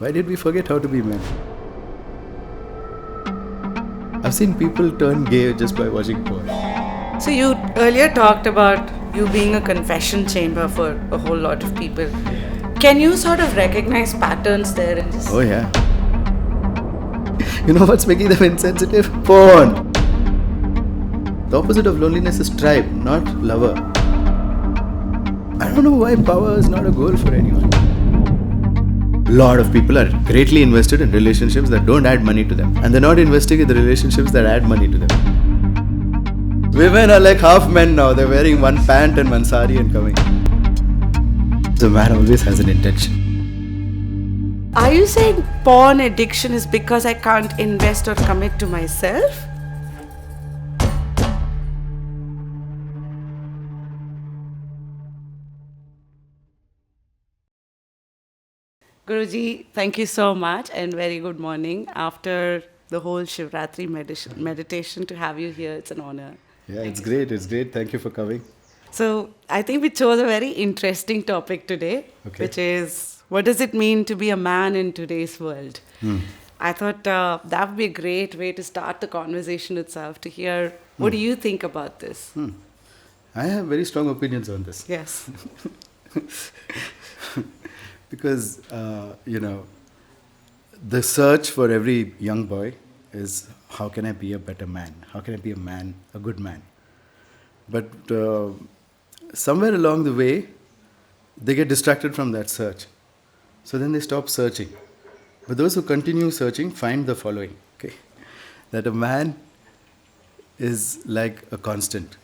Why did we forget how to be men? I've seen people turn gay just by watching porn. So you earlier talked about you being a confession chamber for a whole lot of people. Can you sort of recognize patterns there in this? Oh yeah. You know what's making them insensitive? Porn. The opposite of loneliness is tribe, not lover. I don't know why power is not a goal for anyone. A lot of people are greatly invested in relationships that don't add money to them. And they're not investing in the relationships that add money to them. Women are like half men now. They're wearing one pant and one sari and coming. The man always has an intention. Are you saying porn addiction is because I can't invest or commit to myself? Guruji, thank you so much and very good morning. After the whole Shivratri meditation to have you here, it's an honor. Yeah, it's great. It's great. Thank you for coming. So I think we chose a very interesting topic today, which is what does it mean to be a man in today's world? I thought that would be a great way to start the conversation itself, to hear what do you think about this? I have very strong opinions on this. Yes. Because, the search for every young boy is how can I be a better man? How can I be a good man? But somewhere along the way, they get distracted from that search. So then they stop searching. But those who continue searching find the following, that a man is like a constant.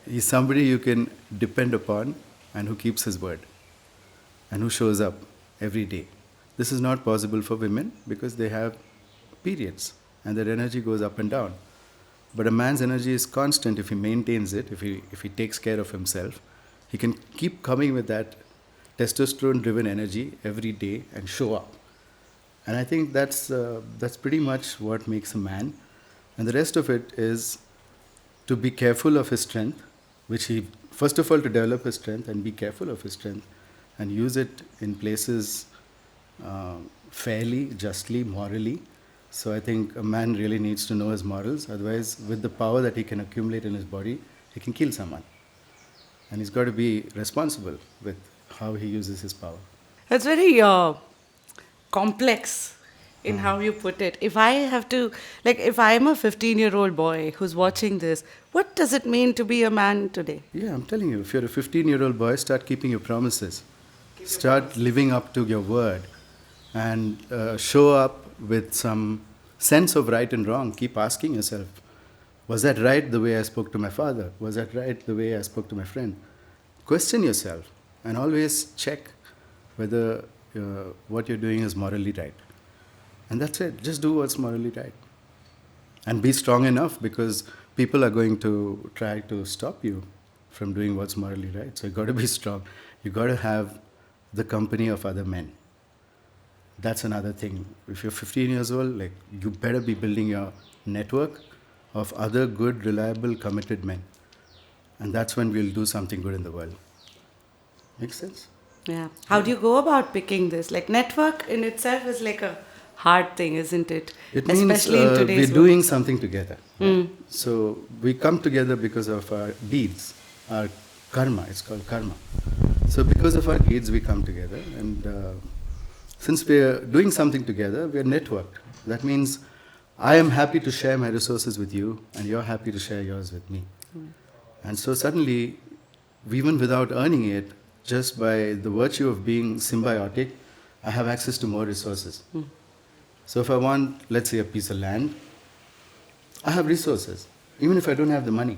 He's somebody you can depend upon and who keeps his word and who shows up every day. This is not possible for women because they have periods and their energy goes up and down. But a man's energy is constant if he maintains it, if he takes care of himself. He can keep coming with that testosterone-driven energy every day and show up. And I think that's pretty much what makes a man. And the rest of it is to be careful of his strength, which he, first of all, to develop his strength and be careful of his strength and use it in places fairly, justly, morally. So I think a man really needs to know his morals. Otherwise, with the power that he can accumulate in his body, he can kill someone. And he's got to be responsible with how he uses his power. That's very complex in how you put it. If I have to, if I'm a 15-year-old boy who's watching this, what does it mean to be a man today? Yeah, I'm telling you, if you're a 15-year-old boy, start keeping your promises. Start living up to your word and show up with some sense of right and wrong. Keep asking yourself, was that right the way I spoke to my father? Was that right the way I spoke to my friend? Question yourself and always check whether what you're doing is morally right. And that's it. Just do what's morally right. And be strong enough because people are going to try to stop you from doing what's morally right. So you've got to be strong. You've got to have the company of other men. That's another thing. If you're 15 years old, you better be building your network of other good, reliable, committed men. And that's when we'll do something good in the world. Makes sense? Yeah. How do you go about picking this? Network in itself is like a hard thing, isn't it? It means especially in today's we're doing something together. So we come together because of our deeds, our karma. It's called karma. So because of our deeds, we come together. And since we're doing something together, we're networked. That means I am happy to share my resources with you, and you're happy to share yours with me. And so suddenly, even without earning it, just by the virtue of being symbiotic, I have access to more resources. So if I want, let's say, a piece of land, I have resources. Even if I don't have the money,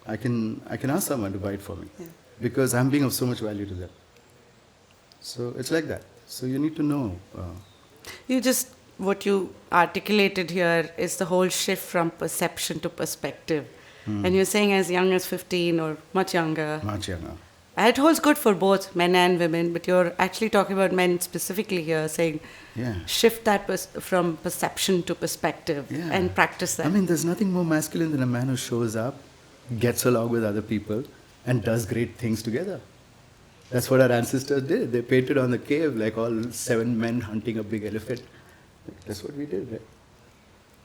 I can ask someone to buy it for me because I'm being of so much value to them. So it's like that. So you need to know. What you articulated here is the whole shift from perception to perspective. And you're saying as young as 15 or much younger. Much younger. It holds good for both men and women, but you're actually talking about men specifically here, saying shift that from perception to perspective and practice that. I mean, there's nothing more masculine than a man who shows up, gets along with other people, and does great things together. That's what our ancestors did. They painted on the cave like all 7 men hunting a big elephant. That's what we did, right?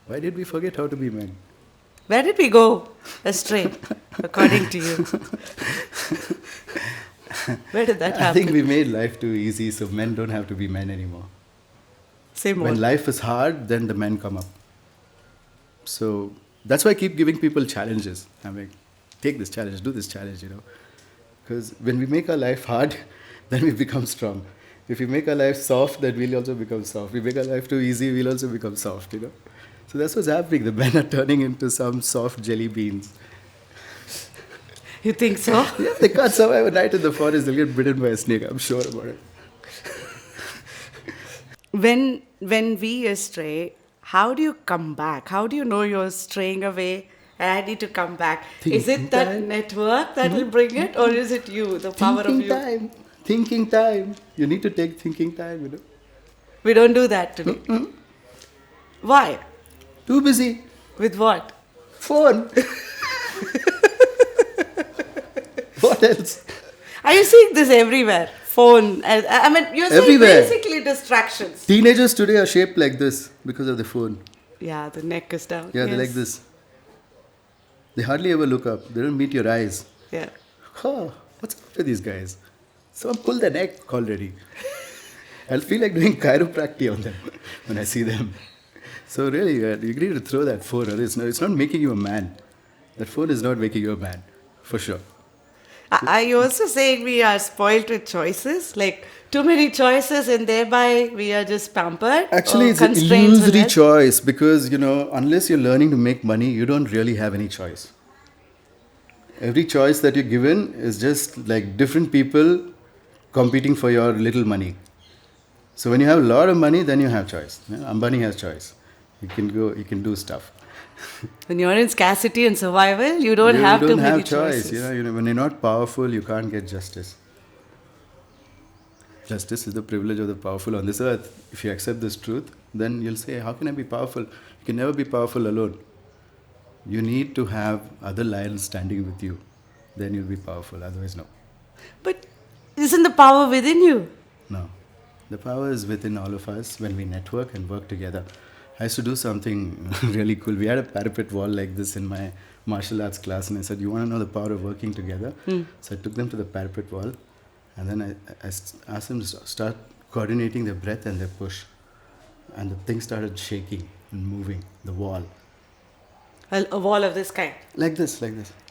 Why did we forget how to be men? Where did we go astray, according to you? Where did that happen? I think we made life too easy, so men don't have to be men anymore. Say more. When life is hard, then the men come up. So that's why I keep giving people challenges. I'm like, take this challenge, do this challenge, Because when we make our life hard, then we become strong. If we make our life soft, then we'll also become soft. If we make our life too easy, we'll also become soft, So that's what's happening. The men are turning into some soft jelly beans. You think so? Yeah, they can't survive a night in the forest. They'll get bitten by a snake. I'm sure about it. When we astray, how do you come back? How do you know you're straying away and I need to come back? Is it that network that will bring it, or is it you, the power of you? Thinking time. You need to take thinking time, We don't do that today. Why? Too busy. With what? Phone. What else? Are you seeing this everywhere? Phone. I mean, you're saying Everywhere. basically distractions. Teenagers today are shaped like this because of the phone. Yeah, the neck is down. Yeah, they're like this. They hardly ever look up. They don't meet your eyes. Yeah. Oh, what's up with these guys? Someone pulled their neck already. I'll feel like doing chiropractic on them when I see them. So really, you need to throw that phone. It's not making you a man. That phone is not making you a man, for sure. Are you also saying we are spoiled with choices? Like, too many choices and thereby we are just pampered? Actually, it's an illusory choice because, unless you're learning to make money, you don't really have any choice. Every choice that you're given is just like different people competing for your little money. So when you have a lot of money, then you have choice. Ambani has choice. You can do stuff. When you're in scarcity and survival, you don't have too many choices. When you're not powerful, you can't get justice. Justice is the privilege of the powerful on this earth. If you accept this truth, then you'll say, how can I be powerful? You can never be powerful alone. You need to have other lions standing with you. Then you'll be powerful. Otherwise, no. But isn't the power within you? No. The power is within all of us when we network and work together. I used to do something really cool. We had a parapet wall like this in my martial arts class, and I said, you want to know the power of working together? So I took them to the parapet wall, and then I asked them to start coordinating their breath and their push. And the thing started shaking and moving, the wall. A wall of this kind? Like this.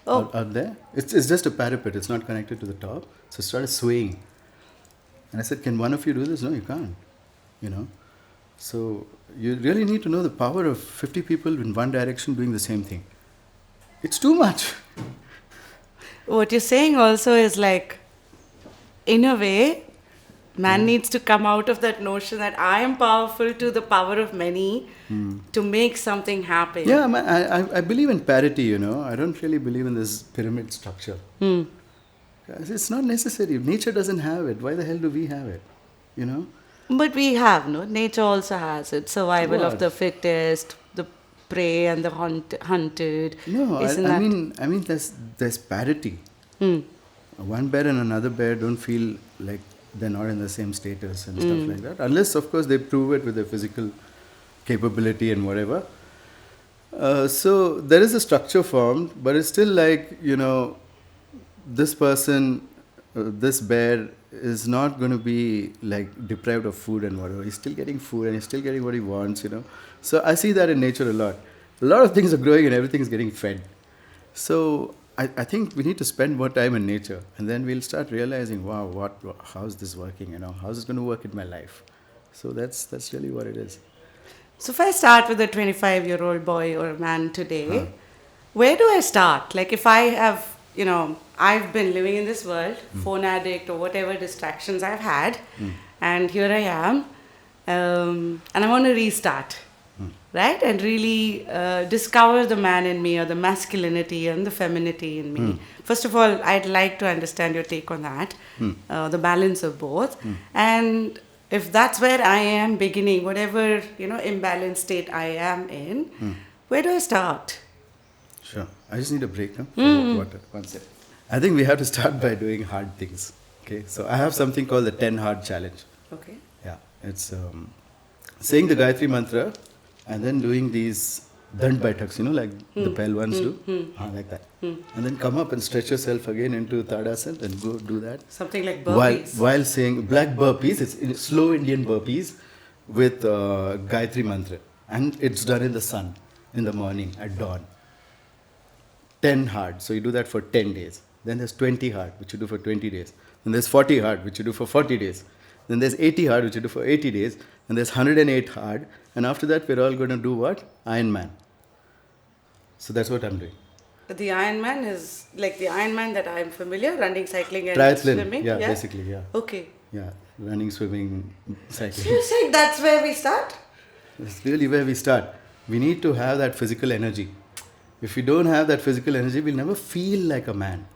Oh. Out there. It's just a parapet. It's not connected to the top. So it started swaying. And I said, can one of you do this? No, you can't. So you really need to know the power of 50 people in one direction doing the same thing. It's too much. What you're saying also is like, in a way, man needs to come out of that notion that I am powerful to the power of many to make something happen. Yeah, I believe in parity, I don't really believe in this pyramid structure. It's not necessary. Nature doesn't have it. Why the hell do we have it? But we have, no? Nature also has it. Survival of the fittest, the prey and the hunted. No, I mean there's parity. One bear and another bear don't feel like they're not in the same status and stuff like that. Unless, of course, they prove it with their physical capability and whatever. So there is a structure formed, but it's still like, this person, this bear is not going to be like deprived of food and whatever. He's still getting food and he's still getting what he wants, So I see that in nature a lot. A lot of things are growing and everything is getting fed. So I think we need to spend more time in nature, and then we'll start realizing, wow, how's this working? How's this going to work in my life? So that's really what it is. So if I start with a 25-year-old boy or a man today, where do I start? Like if I have, I've been living in this world, phone addict or whatever distractions I've had, and here I am, and I want to restart. Right? And really discover the man in me or the masculinity and the femininity in me. First of all, I'd like to understand your take on that, the balance of both. And if that's where I am beginning, whatever, imbalanced state I am in, where do I start? Sure. I just need a break now. Water. 1 second. I think we have to start by doing hard things. Okay, so I have something called the 10 hard challenge. Okay. Yeah, it's saying the Gayatri mantra and then doing these dand baithaks, like the Pehlwans do, like that. And then come up and stretch yourself again into Tadasana and go do that. Something like burpees. While saying black burpees, it's slow Indian burpees with Gayatri mantra. And it's done in the sun, in the morning, at dawn. 10 hard, so you do that for 10 days. Then there's 20 hard, which you do for 20 days. Then there's 40 hard, which you do for 40 days. Then there's 80 hard, which you do for 80 days. And there's 108 hard. And after that, we're all going to do what? Iron Man. So that's what I'm doing. The Ironman is like the Ironman that I'm familiar, running, cycling and Triathlon. swimming. Yeah, basically, yeah. Okay. Yeah, running, swimming, cycling. So you said that's where we start? That's really where we start. We need to have that physical energy. If we don't have that physical energy, we'll never feel like a man.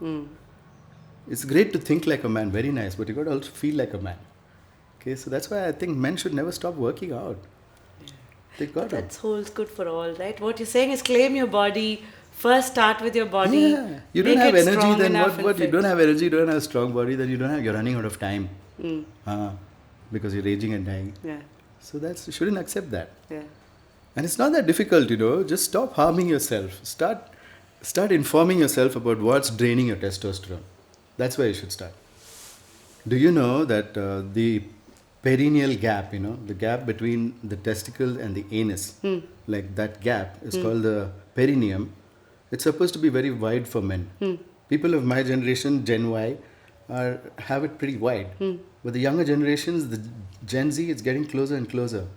It's great to think like a man, very nice, but you got to also feel like a man. Okay, so that's why I think men should never stop working out. They got to. That holds good for all, right? What you're saying is claim your body. First start with your body. Yeah. You don't have energy, then what? You don't have energy, you don't have a strong body, then you're running out of time. Because you're aging and dying. Yeah. So you shouldn't accept that. Yeah. And it's not that difficult, just stop harming yourself. Start informing yourself about what's draining your testosterone. That's where you should start. Do you know that the perineal gap, the gap between the testicle and the anus, like that gap is called the perineum. It's supposed to be very wide for men. People of my generation, Gen Y, have it pretty wide. But the younger generations, the Gen Z, it's getting closer and closer.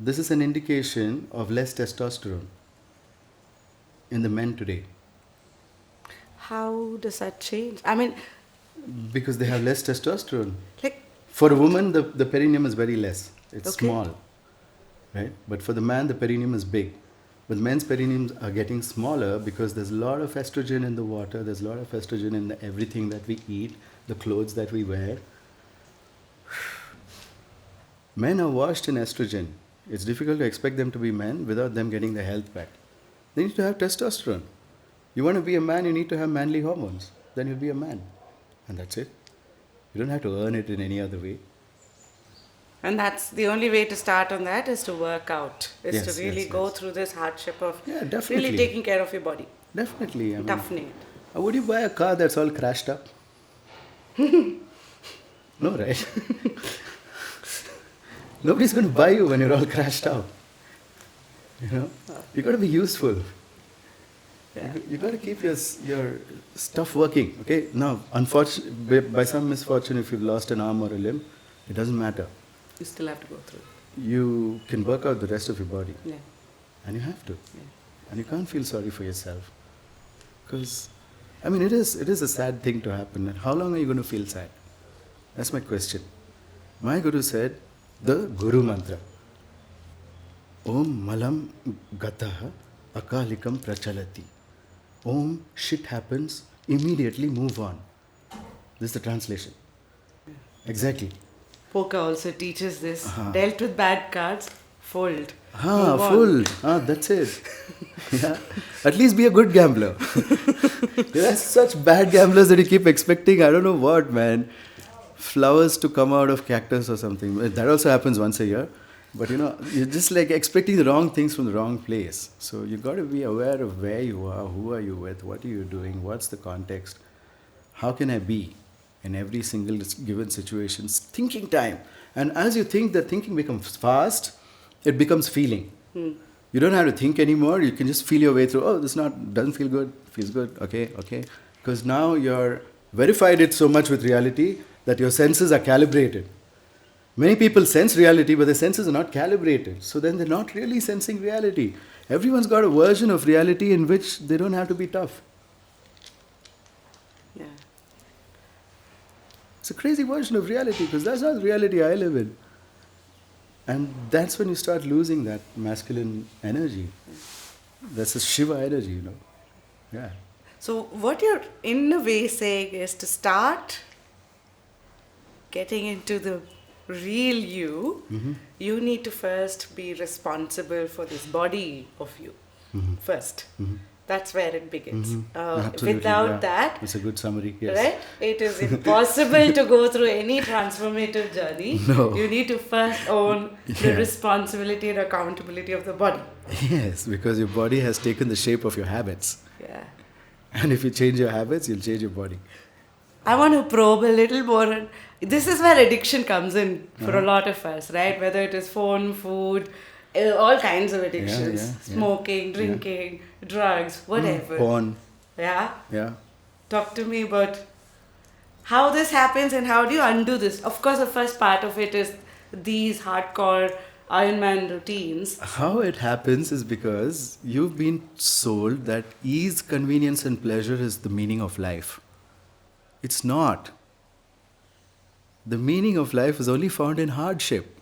This is an indication of less testosterone in the men today. How does that change? I mean, because they have less testosterone. like, For a woman, the perineum is very less. It's Okay. small, right? But for the man, the perineum is big. But men's perineums are getting smaller because there's a lot of estrogen in the water. There's a lot of estrogen in everything that we eat, the clothes that we wear. Men are washed in estrogen. It's difficult to expect them to be men without them getting their health back. They need to have testosterone. You want to be a man, you need to have manly hormones. Then you'll be a man. And that's it. You don't have to earn it in any other way. and that's the only way to start on that is to work out, is Yes, to really yes, go yes. through this hardship of Yeah, definitely. really taking care of your body, Definitely. toughening it. Would you buy a car that's all crashed up? No, right? Nobody's going to buy you when you're all crashed out. You got to be useful. Yeah. You got to keep your stuff working. Okay. Now, unfortunately, by some misfortune, if you've lost an arm or a limb, it doesn't matter. You still have to go through. You can work out the rest of your body, Yeah. and you have to. Yeah. And you can't feel sorry for yourself, because, it is a sad thing to happen. And how long are you going to feel sad? That's my question. My Guru said the Guru mantra. Om malam gataha akalikam prachalati. Om, shit happens, immediately move on. This is the translation. Exactly. Poker also teaches this. Dealt with bad cards, fold. Move on. Full. That's it. Yeah. At least be a good gambler. There are such bad gamblers that you keep expecting, I don't know what, man. Flowers to come out of cactus or something. That also happens once a year. But you're just like expecting the wrong things from the wrong place. So you got to be aware of where you are, who are you with, what are you doing, what's the context, how can I be in every single given situation. Thinking time. And as you think, the thinking becomes fast, it becomes feeling. You don't have to think anymore. You can just feel your way through. Oh, this doesn't feel good, feels good, okay. Because now you're verified it so much with reality that your senses are calibrated. Many people sense reality, but their senses are not calibrated. So then they're not really sensing reality. Everyone's got a version of reality in which they don't have to be tough. Yeah. It's a crazy version of reality because that's not the reality I live in. And that's when you start losing that masculine energy. That's a Shiva energy, Yeah. So what you're in a way saying is to start getting into the real you, you need to first be responsible for this body of you first. That's where it begins. Absolutely, Without that, it's a good summary. Yes. right, it is impossible to go through any transformative journey. No. You need to first own the Yeah. responsibility and accountability of the body. Yes, because your body has taken the shape of your habits. Yeah. And if you change your habits, you'll change your body. I want to probe a little more. This is where addiction comes in for a lot of us, right? Whether it is phone, food, all kinds of addictions. Yeah. Smoking, drinking, drugs, whatever. Porn. Yeah? Yeah. Talk to me about how this happens and how do you undo this? Of course, the first part of it is these hardcore Iron Man routines. How it happens is because you've been sold that ease, convenience, and pleasure is the meaning of life. It's not. The meaning of life is only found in hardship.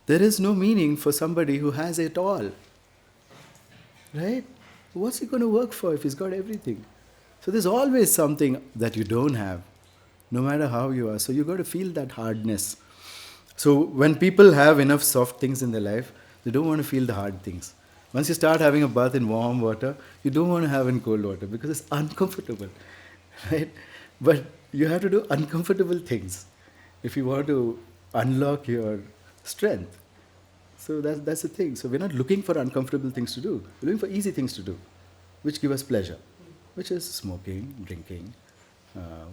There is no meaning for somebody who has it all. Right? What's he going to work for if he's got everything? So there's always something that you don't have, no matter how you are. So you've got to feel that hardness. So when people have enough soft things in their life, they don't want to feel the hard things. Once you start having a bath in warm water, you don't want to have in cold water because it's uncomfortable. Right? But you have to do uncomfortable things if you want to unlock your strength. So that's the thing. So we're not looking for uncomfortable things to do. We're looking for easy things to do, which give us pleasure, which is smoking, drinking,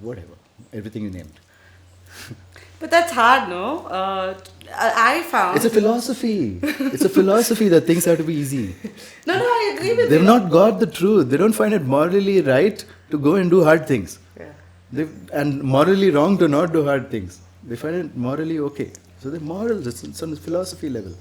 whatever, everything you named. But that's hard, no? I found... It's a philosophy. It's a philosophy that things have to be easy. No, I agree with They've you. not got the truth. They don't find it morally right to go and do hard things. Yeah. And morally wrong to not do hard things. They find it morally okay. So they're moral, it's on the philosophy level.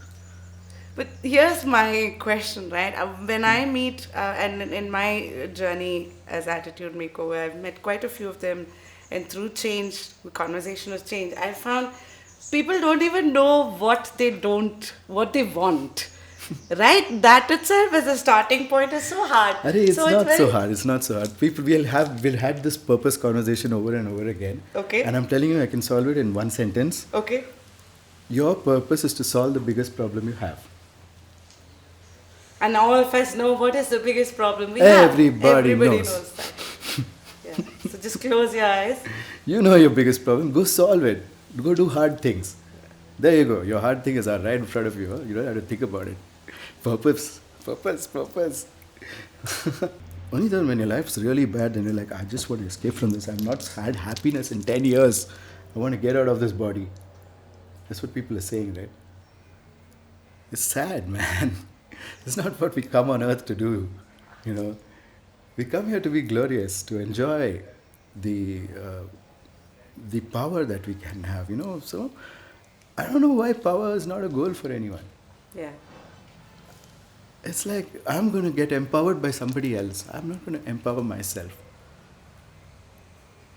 But here's my question, right? When I meet, and in my journey as Attitude Makeover, I've met quite a few of them, and through change, the conversation has changed. I found people don't even know what they want. Right? That itself as a starting point is so hard. It's not so hard. It's not so hard. People we'll had this purpose conversation over and over again. Okay. And I'm telling you, I can solve it in one sentence. Okay. Your purpose is to solve the biggest problem you have. And all of us know what is the biggest problem we Everybody have. Everybody knows. knows that. Yeah. So just close your eyes. You know your biggest problem. Go solve it. Go do hard things. There you go. Your hard things are right in front of you. Huh? You don't have to think about it. Purpose. Only then when your life's really bad and you're like, I just want to escape from this. I've not had happiness in 10 years. I want to get out of this body. That's what people are saying, right? It's sad, man. It's not what we come on earth to do. You know, we come here to be glorious, to enjoy the power that we can have. You know, so I don't know why power is not a goal for anyone. Yeah. It's like I'm going to get empowered by somebody else. I'm not going to empower myself.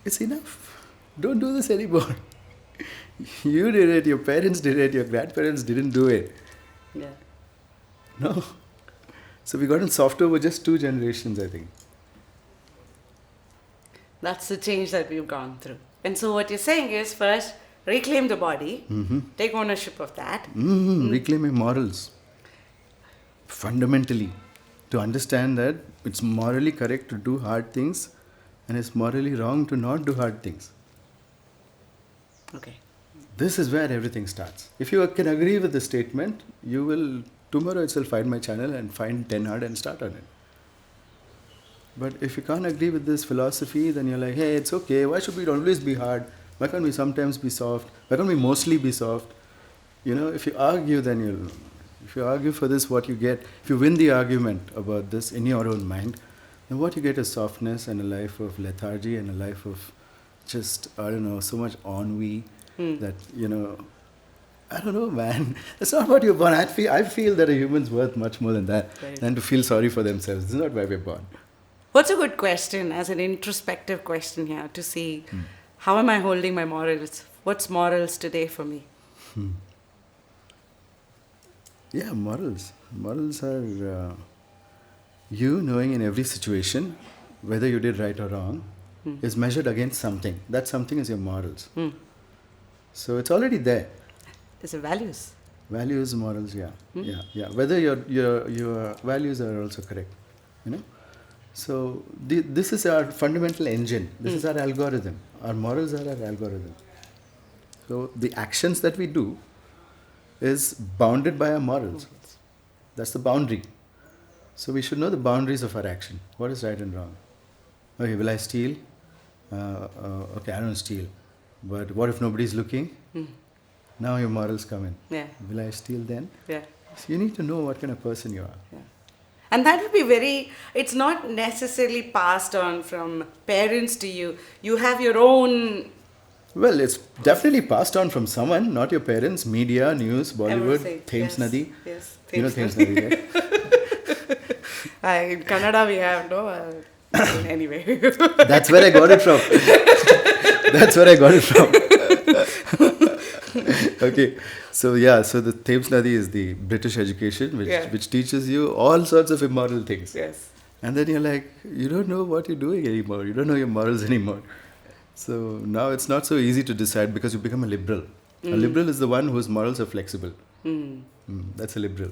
It's enough. Don't do this anymore. You did it, your parents did it, your grandparents didn't do it. Yeah. No. So we got in software over just 2 generations, I think. That's the change that we've gone through. And so what you're saying is first, reclaim the body, take ownership of that. Reclaim your morals. Fundamentally. To understand that it's morally correct to do hard things and it's morally wrong to not do hard things. Okay. This is where everything starts. If you can agree with the statement, you will tomorrow itself find my channel and find 10 hard and start on it. But if you can't agree with this philosophy, then you're like, hey, it's okay. Why should we always be hard? Why can't we sometimes be soft? Why can't we mostly be soft? You know, if you argue, then if you argue for this, what you get, if you win the argument about this in your own mind, then what you get is softness and a life of lethargy and a life of just, I don't know, so much ennui that, you know, I don't know, man. That's not what you're born. I feel that a human's worth much more than that, than to feel sorry for themselves. This is not why we're born. What's a good question, as an introspective question here, to see how am I holding my morals? What's morals today for me? Yeah, morals. Morals are you knowing in every situation whether you did right or wrong is measured against something. That something is your morals. So it's already there. It's values. Values, morals, yeah. Whether your values are also correct. you know. So this is our fundamental engine. This is our algorithm. Our morals are our algorithm. So the actions that we do is bounded by our morals. That's the boundary. So we should know the boundaries of our action. What is right and wrong? Okay, will I steal? Okay, I don't steal. But what if nobody's looking? Now your morals come in. Yeah. Will I steal then? Yeah. So you need to know what kind of person you are. Yeah. And that would be it's not necessarily passed on from parents to you. You have your own... Well, it's definitely passed on from someone, not your parents, media, news, Bollywood, Everything. Thames Nadi. Yes. You know Thames Nadi, right? In Kannada we have, no? Anyway. That's where I got it from. That's where I got it from. Okay. So the Thames Nadi is the British education which teaches you all sorts of immoral things. Yes. And then you're like, you don't know what you're doing anymore. You don't know your morals anymore. So now it's not so easy to decide because you become a liberal. A liberal is the one whose morals are flexible. That's a liberal.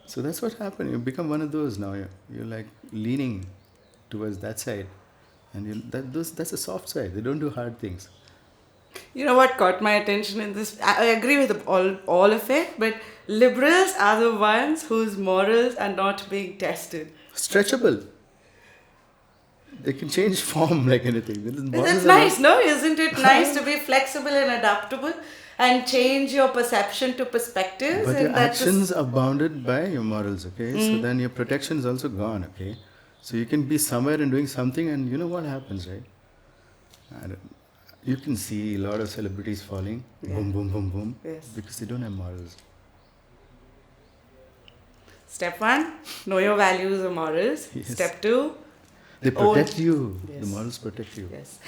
So that's what happened. You become one of those now. You're like leaning towards that side. And that's a soft side. They don't do hard things. You know what caught my attention in this? I agree with all of it, but liberals are the ones whose morals are not being tested. Stretchable. They can change form like anything. That's nice, no? Isn't it nice to be flexible and adaptable and change your perception to perspectives? But your actions are bounded by your morals, okay? So then your protection is also gone, okay? So you can be somewhere and doing something and you know what happens, right? You can see a lot of celebrities falling, boom, boom, boom, boom, because they don't have morals. Step 1, know your values or morals. Yes. Step 2, they protect you. Yes. The morals protect you. Yes.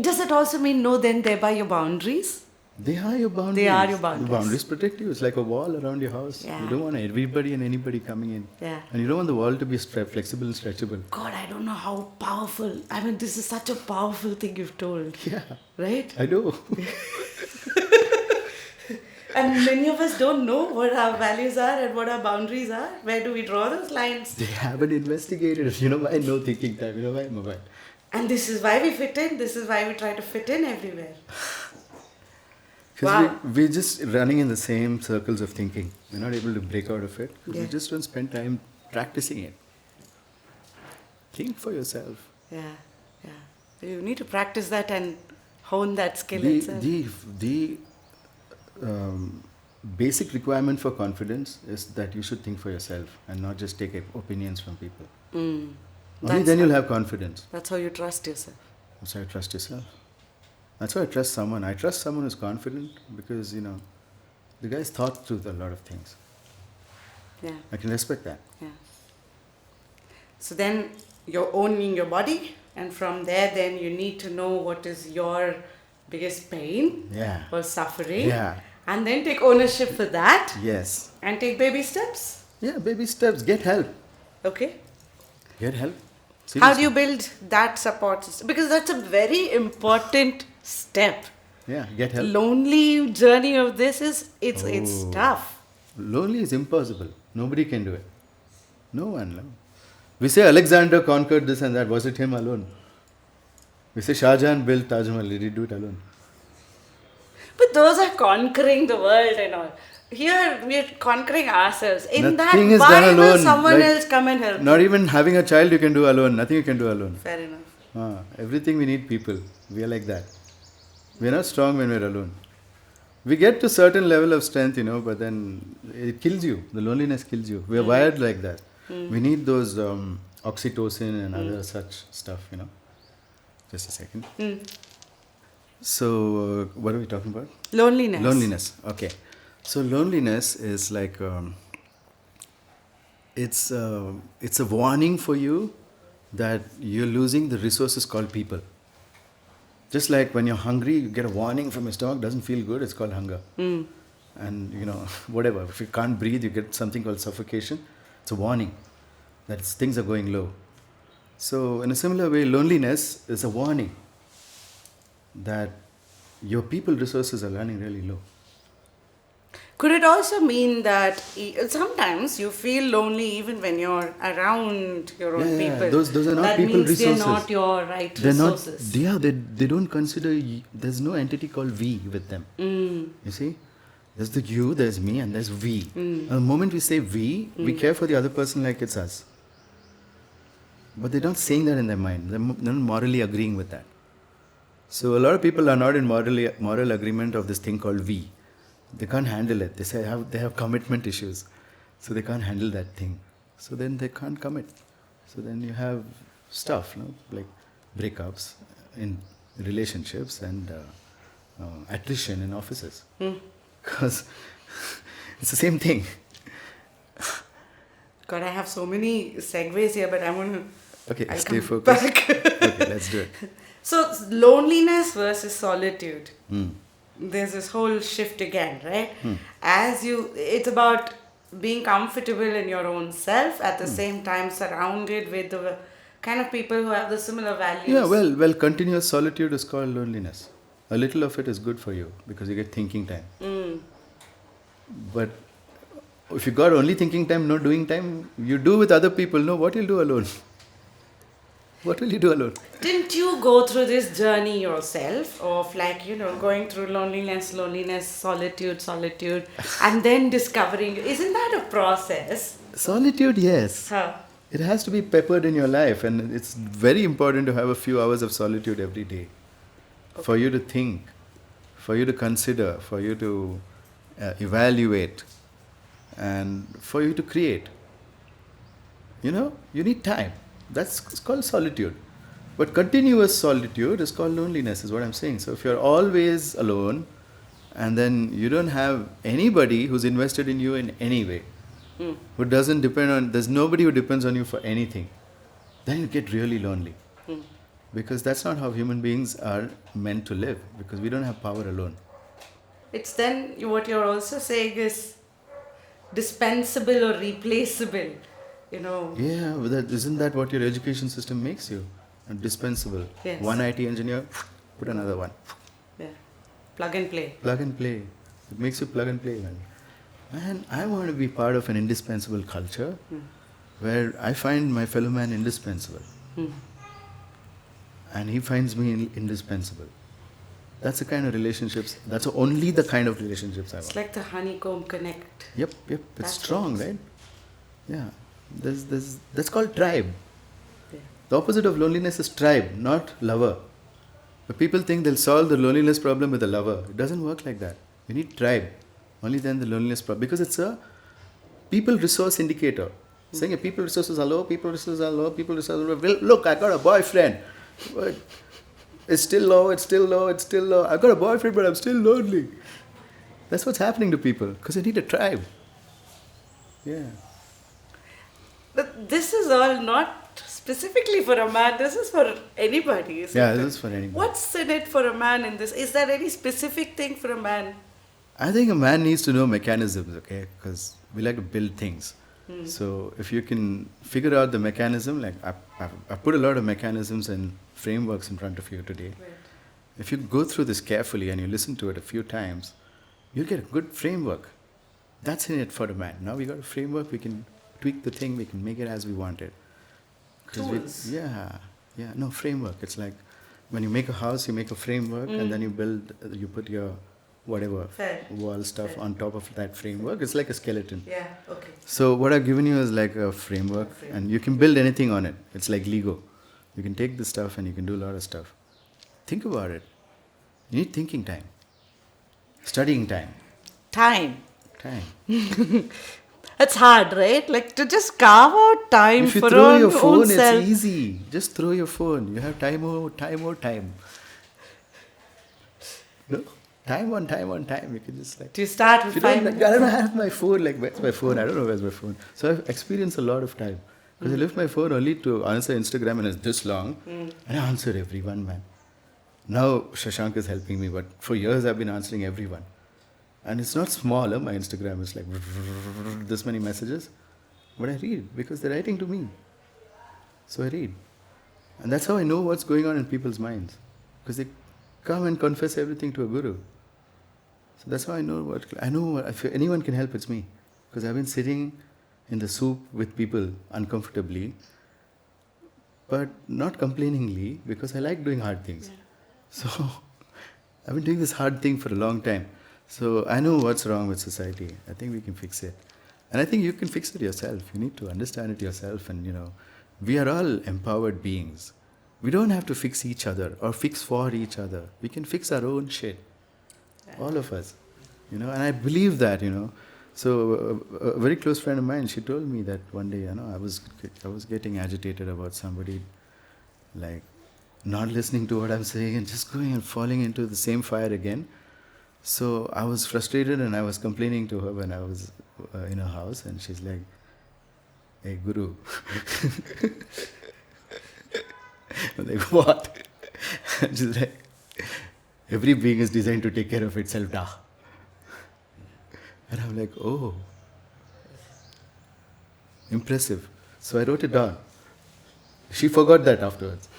Does it also mean know then thereby your boundaries? They are your boundaries. They are your boundaries. The boundaries protect you. It's like a wall around your house. Yeah. You don't want everybody and anybody coming in. Yeah. And you don't want the wall to be flexible and stretchable. God, I don't know how powerful. I mean, this is such a powerful thing you've told. Yeah. Right? I know. And many of us don't know what our values are and what our boundaries are. Where do we draw those lines? They haven't investigated. You know why? No thinking time. You know why? Mobile. And this is why we fit in. This is why we try to fit in everywhere. Because we're just running in the same circles of thinking. We're not able to break out of it. Yeah. We just don't spend time practicing it. Think for yourself. Yeah, yeah. You need to practice that and hone that skill itself. The basic requirement for confidence is that you should think for yourself and not just take opinions from people. Only then you'll have confidence. That's how you trust yourself. That's how you trust yourself. That's why I trust someone. I trust someone who's confident because, the guy's thought through a lot of things. Yeah. I can respect that. Yeah. So then you're owning your body, and from there then you need to know what is your biggest pain or suffering. Yeah. And then take ownership for that. Yes. And take baby steps. Yeah, baby steps. Get help. Okay. Get help. Seriously. How do you build that support system? Because that's a very important step. Yeah, get help. Lonely journey of this it's tough. Lonely is impossible. Nobody can do it. No one. No. We say Alexander conquered this and that. Was it him alone? We say Shah Jahan built Taj Mahal. Did he do it alone? But those are conquering the world and all. Here we are conquering ourselves. In Nothing that, is why done will alone. someone else come and help? Not even having a child you can do alone. Nothing you can do alone. Fair enough. Everything we need people. We are like that. We are not strong when we are alone. We get to certain level of strength, but then it kills you. The loneliness kills you. We are wired like that. We need those oxytocin and other such stuff, Just a second. So, what are we talking about? Loneliness. Loneliness. Okay. So loneliness is like it's a warning for you that you're losing the resources called people. Just like when you're hungry, you get a warning from your stomach, doesn't feel good, it's called hunger. And whatever, if you can't breathe, you get something called suffocation. It's a warning that things are going low. So in a similar way, loneliness is a warning that your people resources are running really low. Could it also mean that sometimes you feel lonely even when you're around your own people? Those are not That people means they're resources. not your right They're not. resources. They don't consider. There's no entity called we with them. You see, there's the you, there's me, and there's we. The moment we say we care for the other person like it's us. But they're not saying that in their mind. They're not morally agreeing with that. So a lot of people are not in moral agreement of this thing called we. They can't handle it. They have commitment issues, so they can't handle that thing. So then they can't commit. So then you have stuff, like breakups in relationships and attrition in offices, because it's the same thing. God, I have so many segues here, but I'm going to... Okay, I'll stay come focused. back. Okay, let's do it. So, loneliness versus solitude. There's this whole shift again, right? It's about being comfortable in your own self, at the same time surrounded with the kind of people who have the similar values. Yeah, well, continuous solitude is called loneliness. A little of it is good for you because you get thinking time. But if you got only thinking time, no doing time, you do with other people, no, what you'll do alone? What will you do alone? Didn't you go through this journey yourself of going through loneliness, solitude, and then discovering? Isn't that a process? Solitude, yes. Huh. It has to be peppered in your life, and it's very important to have a few hours of solitude every day. Okay. For you to think, for you to consider, for you to evaluate, and for you to create. You need time. It's called solitude. But continuous solitude is called loneliness, is what I'm saying. So if you're always alone, and then you don't have anybody who's invested in you in any way, who doesn't depend on, there's nobody who depends on you for anything, then you get really lonely. Because that's not how human beings are meant to live, because we don't have power alone. It's then what you're also saying is dispensable or replaceable, Yeah, but isn't that what your education system makes you? Dispensable. Yes. One IT engineer, put another one. Yeah. Plug and play. Plug and play. It makes you plug and play, man. And I want to be part of an indispensable culture where I find my fellow man indispensable. And he finds me indispensable. That's the kind of relationships, that's only the kind of relationships I want. It's like the honeycomb connect. Yep. It's strong, right? Yeah. That's called tribe. Yeah. The opposite of loneliness is tribe, not lover. But people think they'll solve the loneliness problem with a lover. It doesn't work like that. You need tribe. Only then the loneliness problem. Because it's a people resource indicator. Saying a people resources are low, people resources are low, people resources are low. Well, look, I got a boyfriend. But it's still low. I got a boyfriend, but I'm still lonely. That's what's happening to people. Because they need a tribe. Yeah. But this is all not specifically for a man. This is for anybody, isn't it? This is for anybody. What's in it for a man in this? Is there any specific thing for a man? I think a man needs to know mechanisms, okay? Because we like to build things. So if you can figure out the mechanism, like I put a lot of mechanisms and frameworks in front of you today. Right. If you go through this carefully and you listen to it a few times, you'll get a good framework. That's in it for a man. Now we got a framework, we can tweak the thing, we can make it as we want it. Tools. Framework. It's like when you make a house, you make a framework and then you put your whatever wall stuff on top of that framework. It's like a skeleton. Yeah, okay. So what I've given you is like a framework and you can build anything on it. It's like Lego. You can take this stuff and you can do a lot of stuff. Think about it. You need thinking time. Studying time. Time. Time. It's hard, right? Like to just carve out time If you for throw our your own phone, self. it's easy. Just throw your phone. You have time. No? Time on time. You can just like... Do you start If with you 5 don't, minutes? I don't have my phone. Like, where's my phone? I don't know where's my phone. So I've experienced a lot of time. Because I left my phone only to answer Instagram and it's this long. And I answered everyone, man. Now Shashank is helping me, but for years I've been answering everyone. And it's not small, my Instagram is like this many messages. But I read because they're writing to me. So I read. And that's how I know what's going on in people's minds. Because they come and confess everything to a guru. So that's how I know if anyone can help, it's me. Because I've been sitting in the soup with people uncomfortably, but not complainingly, because I like doing hard things. So I've been doing this hard thing for a long time. So I know what's wrong with society. I think we can fix it. And I think you can fix it yourself. You need to understand it yourself. And, we are all empowered beings. We don't have to fix each other or fix for each other. We can fix our own shit. All of us. And I believe that, So a very close friend of mine, she told me that one day, I was getting agitated about somebody, like, not listening to what I'm saying and just going and falling into the same fire again. So I was frustrated and I was complaining to her when I was in her house, and she's like, "Hey, Guru." I'm like, "What?" And she's like, "Every being is designed to take care of itself, da." And I'm like, "Oh, impressive." So I wrote it down. She forgot that afterwards.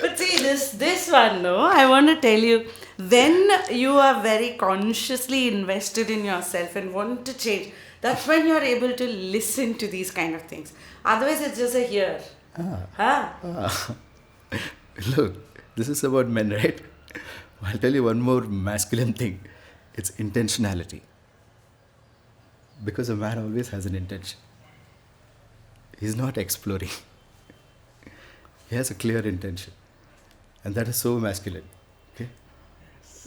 But see, this one, no, I want to tell you, when you are very consciously invested in yourself and want to change, that's when you're able to listen to these kind of things. Otherwise, it's just a hear. Look, this is about men, right? I'll tell you one more masculine thing. It's intentionality. Because a man always has an intention. He's not exploring. He has a clear intention. And that is so masculine. Okay?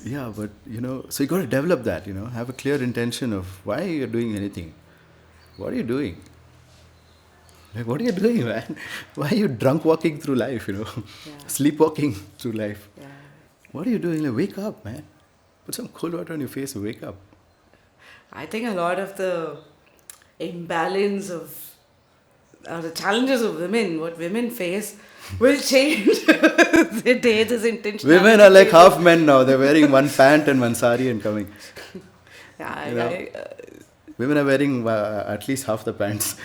Yeah, but so you got to develop that, have a clear intention of why you're doing anything. What are you doing? Like, what are you doing, man? Why are you drunk walking through life, Sleepwalking through life. Yeah. What are you doing? Like, wake up, man. Put some cold water on your face and wake up. I think a lot of the imbalance of, or the challenges of women, what women face, will change the day this intention. Women are like half men now. They're wearing one pant and one sari and coming. Women are wearing at least half the pants.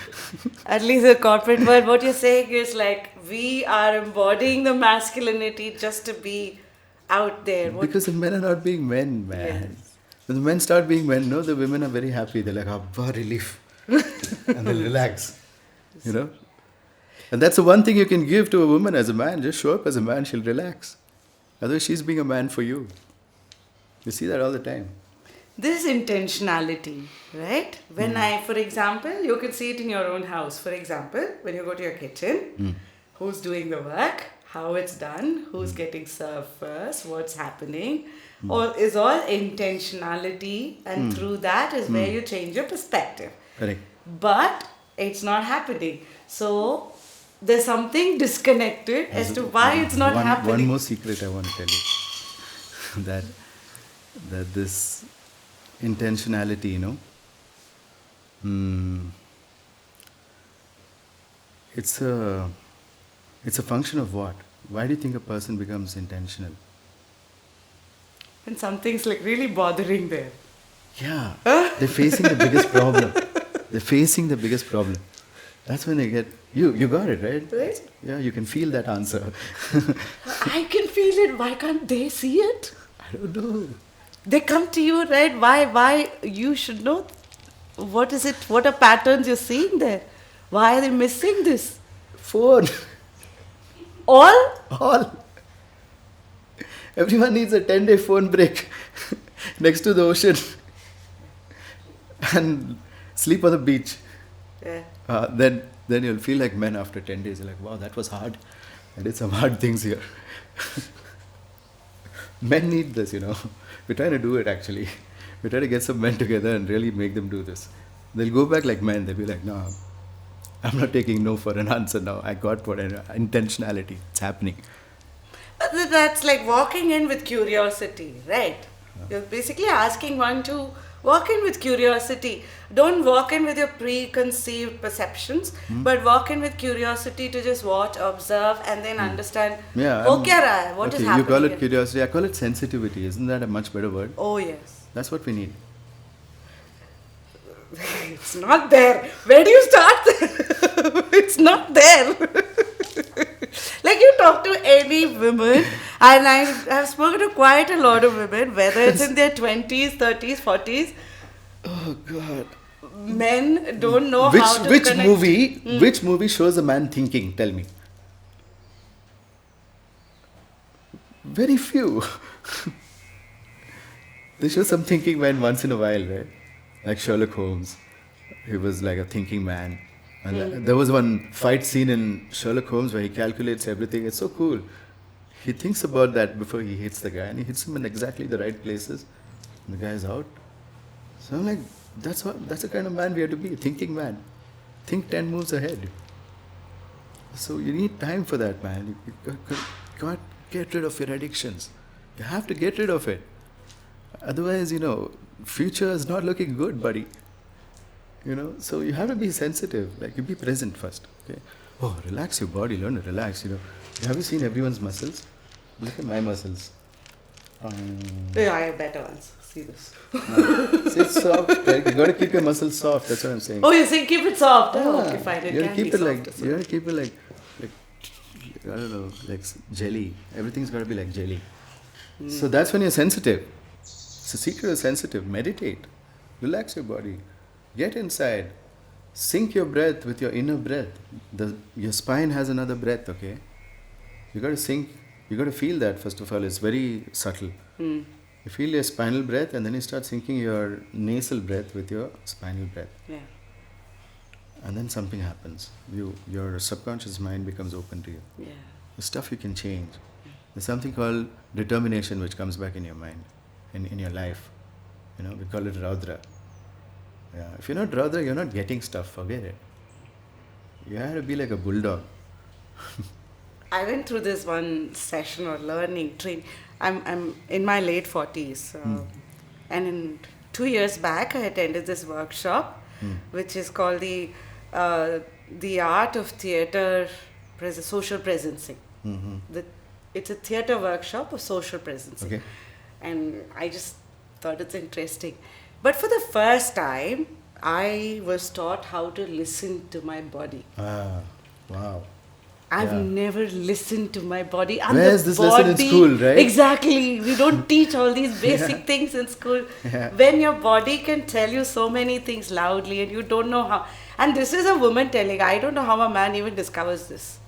At least the corporate world, what you're saying is like, we are embodying the masculinity just to be out there. Because the men are not being men, man. Yes. When the men start being men, the women are very happy. They're like, "Abba, relief." And they'll relax. And that's the one thing you can give to a woman as a man. Just show up as a man, she'll relax. Otherwise, she's being a man for you. You see that all the time. This intentionality, right? When for example, you can see it in your own house. For example, when you go to your kitchen, who's doing the work, how it's done, who's getting served first, what's happening, or is all intentionality, and through that is where you change your perspective. Correct. But it's not happening. So there's something disconnected as to why it's not happening. One more secret I want to tell you. that this intentionality, it's a function of what? Why do you think a person becomes intentional? And something's like really bothering there. Yeah, they're facing the biggest problem. They're facing the biggest problem. That's when they get, you got it, right? Right? Yeah, you can feel that answer. I can feel it. Why can't they see it? I don't know. They come to you, right? Why you should know. What is it? What are patterns you're seeing there? Why are they missing this? Phone. All? Everyone needs a 10-day phone break next to the ocean and sleep on the beach. Yeah. Then you'll feel like men after 10 days. You're like, wow, that was hard. I did some hard things here. Men need this, We're trying to do it actually. We're trying to get some men together and really make them do this. They'll go back like men. They'll be like, no, I'm not taking no for an answer now. I got what intentionality. It's happening. That's like walking in with curiosity, right? You're basically asking one to walk in with curiosity. Don't walk in with your preconceived perceptions, but walk in with curiosity to just watch, observe, and then understand. Yeah. What is happening? You call it curiosity. I call it sensitivity. Isn't that a much better word? Oh, yes. That's what we need. It's not there. Where do you start? It's not there. Like you talk to any woman And I have spoken to quite a lot of women, whether it's in their 20s, 30s, 40s. Oh God. Men don't know how to which connect. which movie shows a man thinking? Tell me. Very few. They show some thinking man once in a while, right? Like Sherlock Holmes. He was like a thinking man. And there was one fight scene in Sherlock Holmes where he calculates everything. It's so cool. He thinks about that before he hits the guy, and he hits him in exactly the right places. And the guy is out. So I'm like, that's the kind of man we have to be, a thinking man. Think 10 moves ahead. So you need time for that, man. You can't get rid of your addictions. You have to get rid of it. Otherwise, future is not looking good, buddy. So you have to be sensitive. Like, you be present first. Okay. Oh, relax your body. Learn to relax. Have you seen everyone's muscles? Look at my muscles. Yeah, I have better ones. See this. It's soft. Right? You got to keep your muscles soft. That's what I'm saying. Oh, you're saying keep it soft. Oh, okay, fine. You It can be soft. You got to keep it like I don't know, like jelly. Everything's got to be like jelly. So that's when you're sensitive. It's a secret of sensitive. Meditate. Relax your body. Get inside. Sync your breath with your inner breath. Your spine has another breath, okay? You got to sync. You got to feel that, first of all. It's very subtle. You feel your spinal breath, and then you start syncing your nasal breath with your spinal breath. Yeah. And then something happens. Your subconscious mind becomes open to you. Yeah. The stuff you can change. There's something called determination which comes back in your mind, in your life. We call it Raudra. Yeah. If you're not Raudra, you're not getting stuff. Forget it. You have to be like a bulldog. I went through this one session or learning train. I'm in my late 40s, and in 2 years back, I attended this workshop, which is called the art of theatre, social presencing. It's a theatre workshop of social presencing, Okay. and I just thought it's interesting. But for the first time, I was taught how to listen to my body. Ah, wow. I've Yeah. never listened to my body. And Where's the this lesson in school, right? Exactly. We don't teach all these basic things in school. Yeah. When your body can tell you so many things loudly and you don't know how. And this is a woman telling, I don't know how a man even discovers this.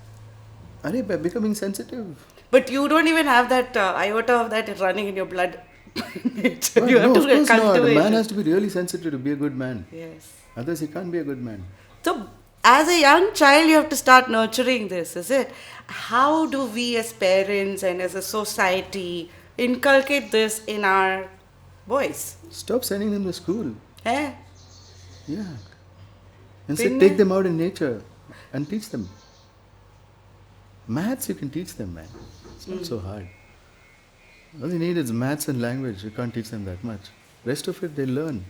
By becoming sensitive. But you don't even have that iota of that running in your blood. Well, You have no, to of course not. A cultivate man it. has to be really sensitive to be a good man. Yes. Otherwise, he can't be a good man. So, as a young child, you have to start nurturing this, is it? How do we as parents and as a society inculcate this in our boys? Stop sending them to school. Eh? Yeah. Instead, Pinna. take them out in nature and teach them. Maths, you can teach them, man. It's not so hard. All they need is maths and language. You can't teach them that much. Rest of it, they learn.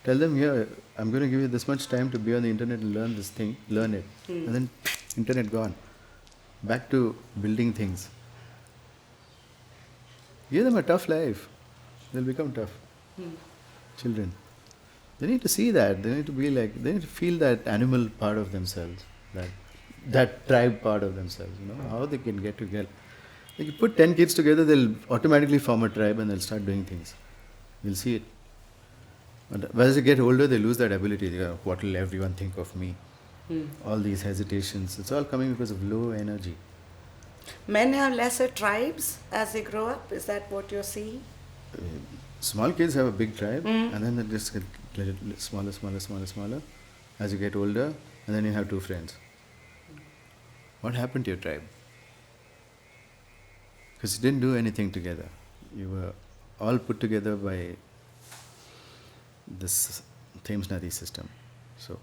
Tell them, here, I'm going to give you this much time to be on the internet and learn this thing. Learn it. And then, internet gone. Back to building things. Give them a tough life. They'll become tough. Children. They need to see that. They need to be like, they need to feel that animal part of themselves. That tribe part of themselves. How they can get together. Like, you put 10 kids together, they'll automatically form a tribe and they'll start doing things. You'll see it. But as they get older, they lose that ability. They go, what will everyone think of me? All these hesitations. It's all coming because of low energy. Men have lesser tribes as they grow up. Is that what you're seeing? Small kids have a big tribe, and then they just get smaller, smaller. As you get older, and then you have 2 friends. What happened to your tribe? Because you didn't do anything together. You were all put together by this Thames Nadi system. So,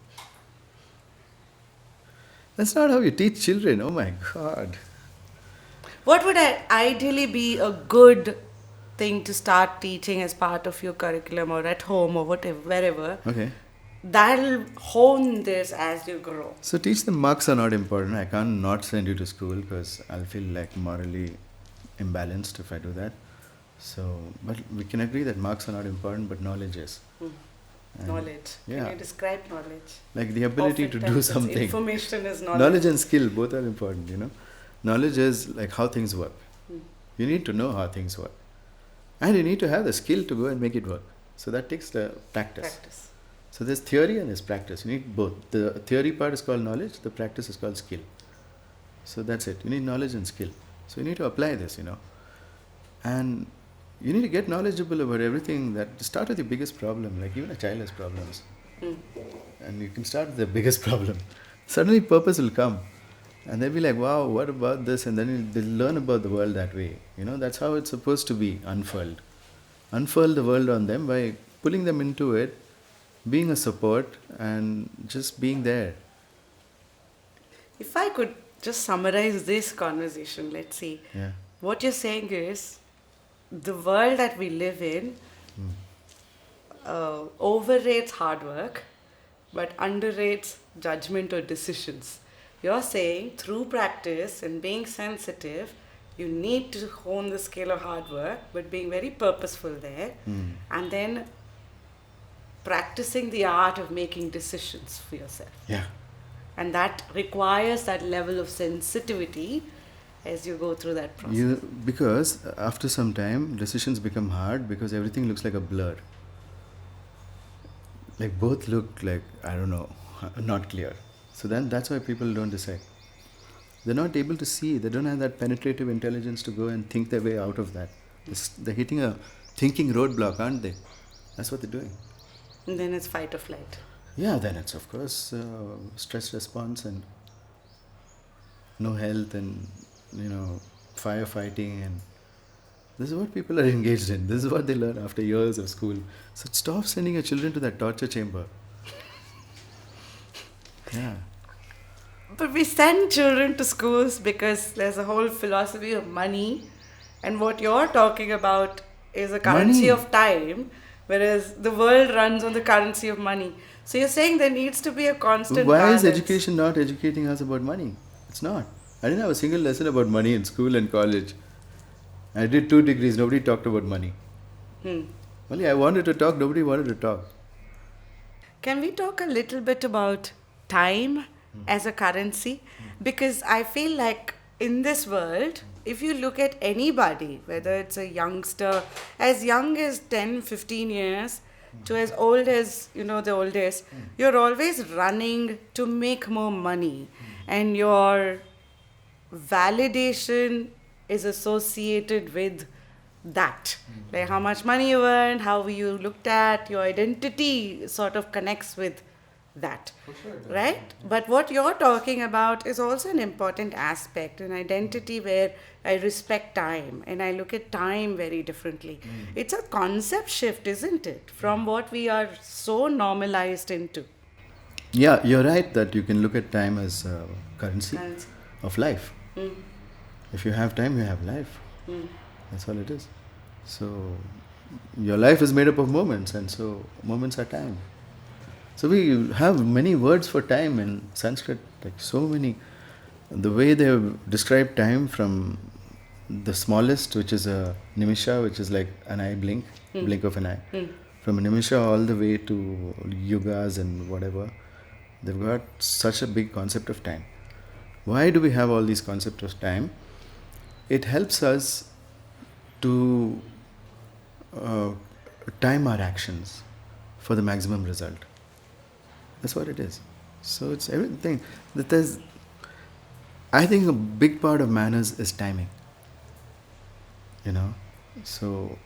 that's not how you teach children. Oh my God. What would ideally be a good thing to start teaching as part of your curriculum or at home or whatever, wherever? Okay. That'll hone this as you grow. So teach them marks are not important. I can't not send you to school because I'll feel like morally imbalanced if I do that. So, but we can agree that marks are not important, but knowledge is. And Knowledge. yeah. Can you describe knowledge? Like the ability Of to do intelligence. something. Information is knowledge. Knowledge and skill, both are important, Knowledge is like how things work. You need to know how things work. And you need to have the skill to go and make it work. So that takes the practice. So there's theory and there's practice. You need both. The theory part is called knowledge, the practice is called skill. So that's it. You need knowledge and skill. So you need to apply this, And you need to get knowledgeable about everything. That start with the biggest problem. Like even a child has problems. And you can start with the biggest problem. Suddenly purpose will come. And they'll be like, wow, what about this? And then they'll learn about the world that way. That's how it's supposed to be unfurled. Unfurl the world on them by pulling them into it, being a support, and just being there. If I could just summarize this conversation, let's see. Yeah. What you're saying is, the world that we live in overrates hard work, but underrates judgment or decisions. You're saying through practice and being sensitive, you need to hone the skill of hard work, but being very purposeful there. And then practicing the art of making decisions for yourself. Yeah. And that requires that level of sensitivity as you go through that process. Because after some time, decisions become hard because everything looks like a blur. Like both look like, I don't know, not clear. So then that's why people don't decide. They're not able to see. They don't have that penetrative intelligence to go and think their way out of that. They're hitting a thinking roadblock, aren't they? That's what they're doing. And then it's fight or flight. Yeah, then it's of course stress response and no health and firefighting, and this is what people are engaged in. This is what they learn after years of school. So stop sending your children to that torture chamber. Yeah. But we send children to schools because there's a whole philosophy of money, and what you're talking about is a currency of time, whereas the world runs on the currency of money. So you're saying there needs to be a constant balance. Is education not educating us about money? It's not. I didn't have a single lesson about money in school and college. I did 2 degrees, nobody talked about money. Only I wanted to talk, nobody wanted to talk. Can we talk a little bit about time as a currency? Because I feel like in this world, if you look at anybody, whether it's a youngster as young as 10, 15 years to as old as, the oldest, you're always running to make more money. And your validation is associated with that. Like how much money you earned, how you looked at, your identity sort of connects with that. For sure, right? Yeah. But what you're talking about is also an important aspect, an identity where I respect time and I look at time very differently. It's a concept shift, isn't it? From what we are so normalized into. Yeah, you're right that you can look at time as currency of life. If you have time, you have life. That's all it is. So your life is made up of moments, and so moments are time. So we have many words for time in Sanskrit, like so many. The way they have described time, from the smallest, which is a nimisha, which is like an eye blink, blink of an eye. From a nimisha all the way to yugas and whatever, they've got such a big concept of time. Why do we have all these concepts of time? It helps us to time our actions for the maximum result. That's what it is. So it's everything. I think a big part of manners is timing. So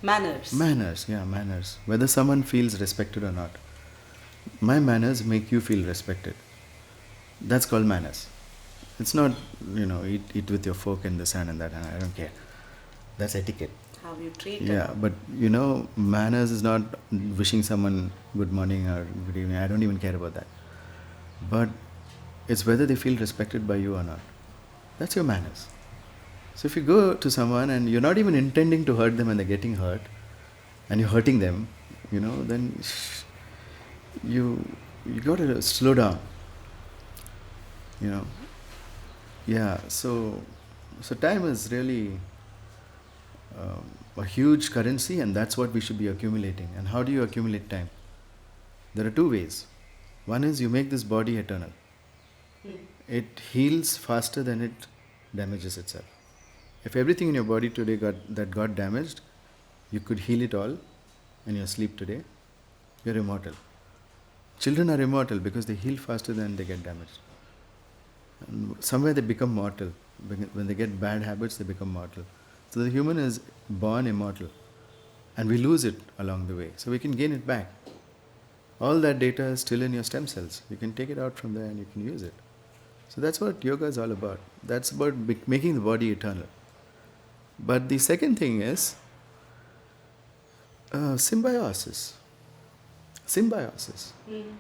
manners. Whether someone feels respected or not. My manners make you feel respected. That's called manners. It's not, eat with your fork in this hand and that hand. I don't care. That's etiquette. How you treat Yeah, but manners is not wishing someone good morning or good evening. I don't even care about that. But it's whether they feel respected by you or not. That's your manners. So if you go to someone and you're not even intending to hurt them and they're getting hurt, and you're hurting them, then you got to slow down. Yeah, so time is really a huge currency, and that's what we should be accumulating. And how do you accumulate time? There are 2 ways. One is you make this body eternal. It heals faster than it damages itself. If everything in your body today got damaged, you could heal it all in your sleep today, you're immortal. Children are immortal because they heal faster than they get damaged. And somewhere they become mortal. When they get bad habits, they become mortal. So the human is born immortal. And we lose it along the way. So we can gain it back. All that data is still in your stem cells. You can take it out from there and you can use it. So that's what yoga is all about. That's about making the body eternal. But the second thing is symbiosis. Symbiosis.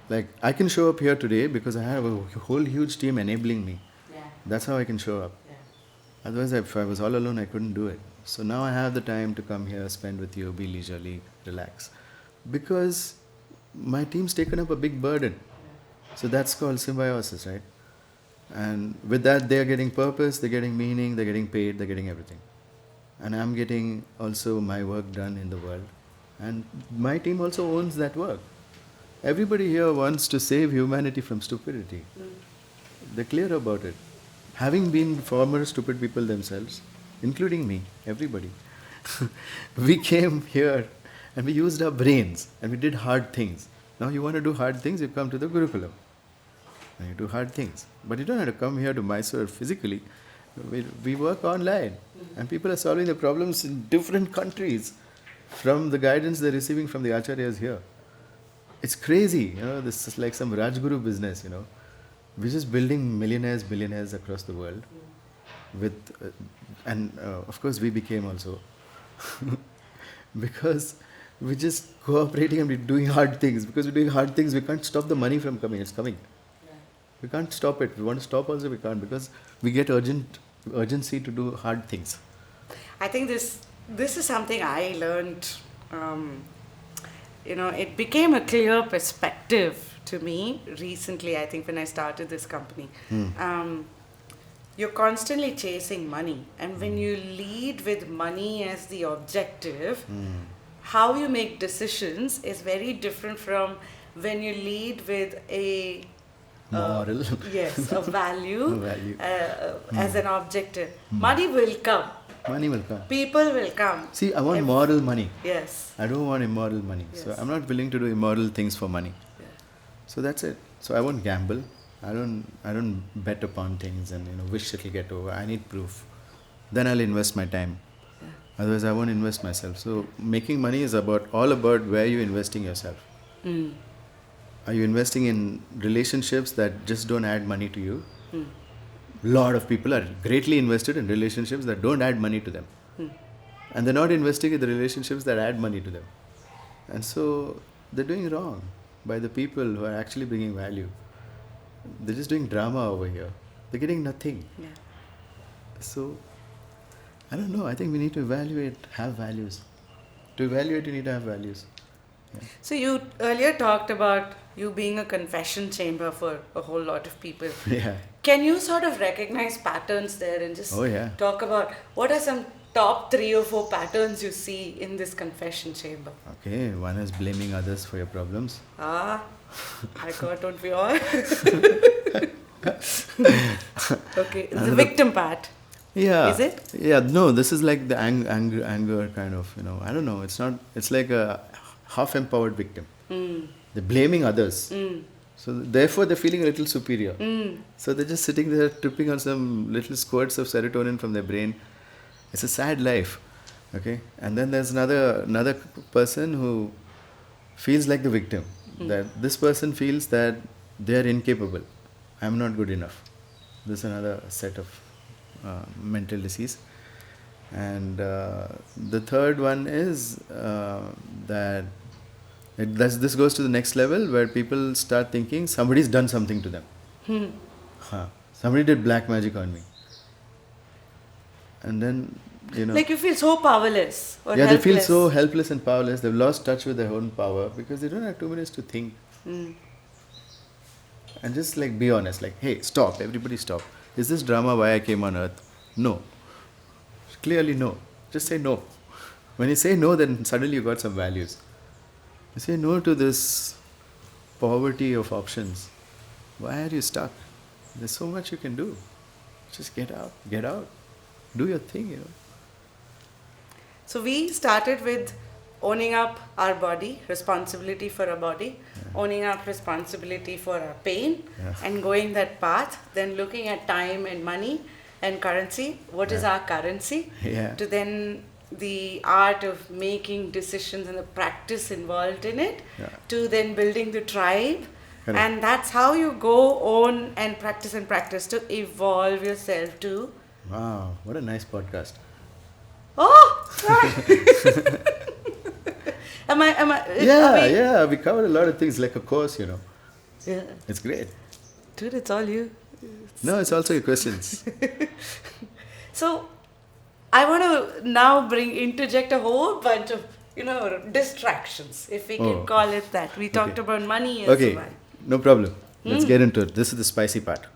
Like, I can show up here today because I have a whole huge team enabling me. Yeah. That's how I can show up. Yeah. Otherwise, if I was all alone, I couldn't do it. So now I have the time to come here, spend with you, be leisurely, relax. Because my team's taken up a big burden. So that's called symbiosis, right? And with that, they're getting purpose, they're getting meaning, they're getting paid, they're getting everything. And I'm getting also my work done in the world. And my team also owns that work. Everybody here wants to save humanity from stupidity. They're clear about it. Having been former stupid people themselves, including me, everybody, we came here and we used our brains and we did hard things. Now you want to do hard things, you come to the Gurukulam. And you do hard things. But you don't have to come here to Mysore physically. We work online. And people are solving the problems in different countries from the guidance they're receiving from the acharyas here. It's crazy, this is like some Rajguru business, We're just building millionaires, billionaires across the world. Of course we became also. Because we're just cooperating and we're doing hard things. Because we're doing hard things, we can't stop the money from coming. It's coming. We can't stop it. We want to stop also, we can't. Because we get urgency to do hard things. I think this is something I learned. It became a clear perspective to me recently, I think, when I started this company. You're constantly chasing money. And when you lead with money as the objective, how you make decisions is very different from when you lead with a moral. Yes, a value, as an objective. Hmm. Money will come. Money will come. People will come. See, I want moral money. Yes. I don't want immoral money. Yes. So I'm not willing to do immoral things for money. Yeah. So that's it. So I won't gamble. I don't bet upon things and wish it'll get over. I need proof. Then I'll invest my time. Yeah. Otherwise I won't invest myself. So making money is all about where you're investing yourself. Are you investing in relationships that just don't add money to you? Lot of people are greatly invested in relationships that don't add money to them. And they're not investing in the relationships that add money to them. And so they're doing wrong by the people who are actually bringing value. They're just doing drama over here. They're getting nothing. Yeah. So, I don't know. I think we need to have values. To evaluate, you need to have values. Yeah. So you earlier talked about you being a confession chamber for a whole lot of people. Yeah. Can you sort of recognize patterns there and just talk about what are some top 3 or 4 patterns you see in this confession chamber? Okay, one is blaming others for your problems. I got, don't we all? Okay, the victim part. Yeah. Is it? Yeah, no, this is like the anger kind of, I don't know. It's like a half-empowered victim. They're blaming others. So therefore they're feeling a little superior. So they're just sitting there tripping on some little squirts of serotonin from their brain. It's a sad life. Okay? And then there's another person who feels like the victim. That this person feels that they are incapable. I'm not good enough. This is another set of mental disease. And the third one is that this goes to the next level where people start thinking somebody's done something to them. Somebody did black magic on me. And then, like you feel so powerless or helpless. They feel so helpless and powerless. They've lost touch with their own power because they don't have 2 minutes to think. And just like be honest, like, hey, stop, everybody stop. Is this drama why I came on earth? No. Clearly no. Just say no. When you say no, then suddenly you got some values. You say no to this poverty of options. Why are you stuck? There's so much you can do. Just get out. Do your thing, you know. So we started with owning up our body, responsibility for our body, owning up responsibility for our pain, and going that path, then looking at time and money and currency. What is our currency? Yeah. To then the art of making decisions and the practice involved in it, to then building the tribe. Correct. And that's how you go on and practice to evolve yourself to. Wow, what a nice podcast. Oh, sorry. Am I? Yeah, we covered a lot of things like a course, you know. Yeah. It's great. Dude, it's all you. No, it's also your questions. So, I want to now interject a whole bunch of, distractions, if we can call it that. We talked about money as well. No problem. Let's get into it. This is the spicy part.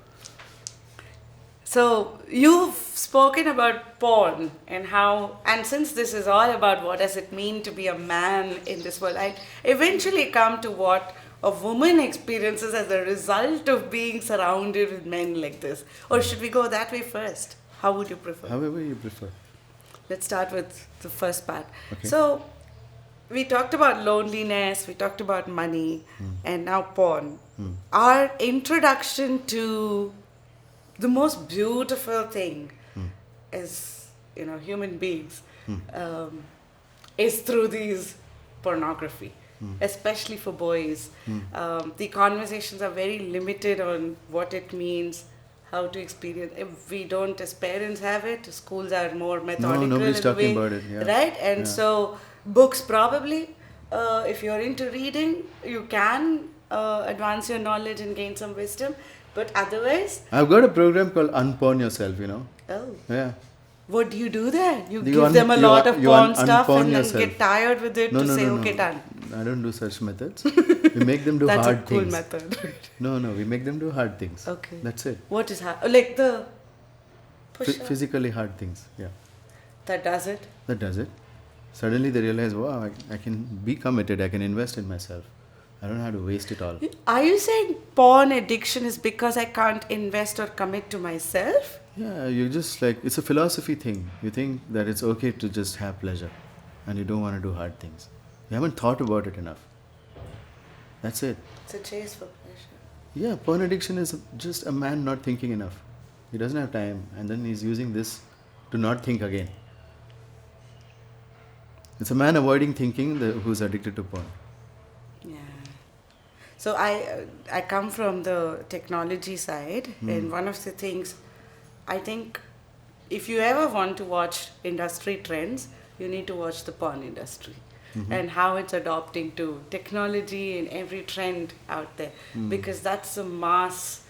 So, you've spoken about porn and how, and since this is all about what does it mean to be a man in this world, I eventually come to what a woman experiences as a result of being surrounded with men like this. Or should we go that way first? How would you prefer? However you prefer. Let's start with the first part. Okay. So, we talked about loneliness, we talked about money, and now porn. Our introduction to the most beautiful thing as human beings is through these pornography, especially for boys. The conversations are very limited on what it means, how to experience. If we don't, as parents, have it, schools are more methodical. No, nobody's in the talking way, about it. Yeah. Right? And so books probably, if you're into reading, you can advance your knowledge and gain some wisdom. But otherwise... I've got a program called Unporn Yourself, you know. Oh. Yeah. What do you do there? You give them a lot of porn stuff and then get tired with it okay, done. I don't do such methods. We make them do hard things. That's a cool method. No, we make them do hard things. Okay. That's it. What is hard? Like the push-up? Physically hard things, yeah. That does it? That does it. Suddenly they realize, wow, I can be committed, I can invest in myself. I don't have to waste it all. Are you saying porn addiction is because I can't invest or commit to myself? Yeah, you just it's a philosophy thing. You think that it's okay to just have pleasure and you don't want to do hard things. You haven't thought about it enough. That's it. It's a chase for pleasure. Yeah, porn addiction is just a man not thinking enough. He doesn't have time and then he's using this to not think again. It's a man avoiding thinking who's addicted to porn. Yeah. So I come from the technology side, and one of the things, I think, if you ever want to watch industry trends, you need to watch the porn industry and how it's adopting to technology and every trend out there, because that's a mass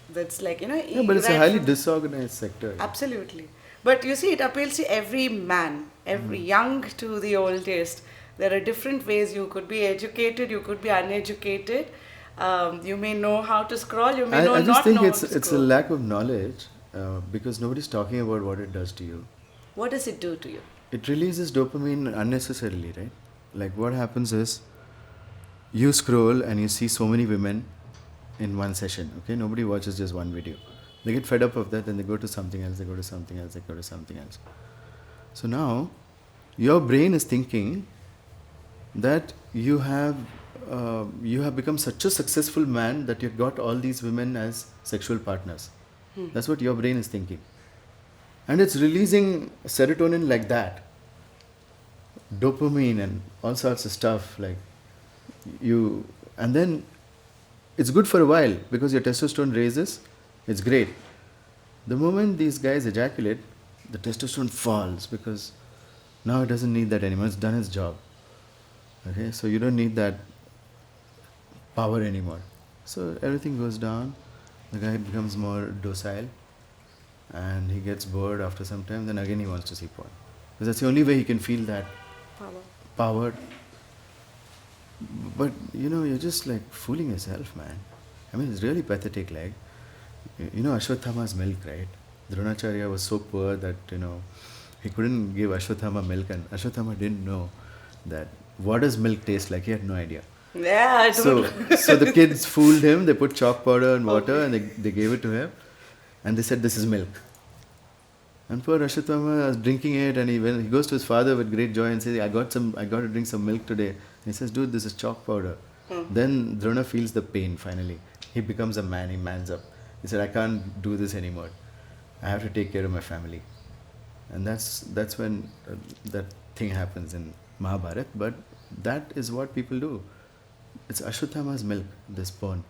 that's Yeah, but it's a highly disorganized sector. Absolutely. But you see, it appeals to every man, every young to the oldest. There are different ways. You could be educated, you could be uneducated. You may know how to scroll, you may I just not think know how to it's a lack of knowledge because nobody's talking about what it does to you. What does it do to you? It releases dopamine unnecessarily, right? Like what happens is you scroll and you see so many women in one session, okay? Nobody watches just one video. They get fed up of that, then they go to something else, they go to something else, they go to something else. So now your brain is thinking that you have become such a successful man that you've got all these women as sexual partners. That's what your brain is thinking. And it's releasing serotonin like that. Dopamine and all sorts of stuff and then it's good for a while because your testosterone raises, it's great. The moment these guys ejaculate, the testosterone falls because now it doesn't need that anymore, it's done its job. Okay, so you don't need that power anymore. So everything goes down, the guy becomes more docile and he gets bored after some time, then again he wants to see porn. Because that's the only way he can feel that power. But you're just fooling yourself, man. I mean, it's really pathetic. Ashwatthama's milk, right? Dronacharya was so poor that, he couldn't give Ashwatthama milk, and Ashwatthama didn't know that what does milk taste like. He had no idea. Yeah, so the kids fooled him. They put chalk powder and water and they gave it to him. And they said, this is milk. And poor Ashwatthama was drinking it, and when he goes to his father with great joy and says, I got to drink some milk today. And he says, dude, this is chalk powder. Then Drona feels the pain finally. He becomes a man, he mans up. He said, I can't do this anymore. I have to take care of my family. And that's when that thing happens in Mahabharata. But that is what people do. It's Ashwatthama's milk, this spawn.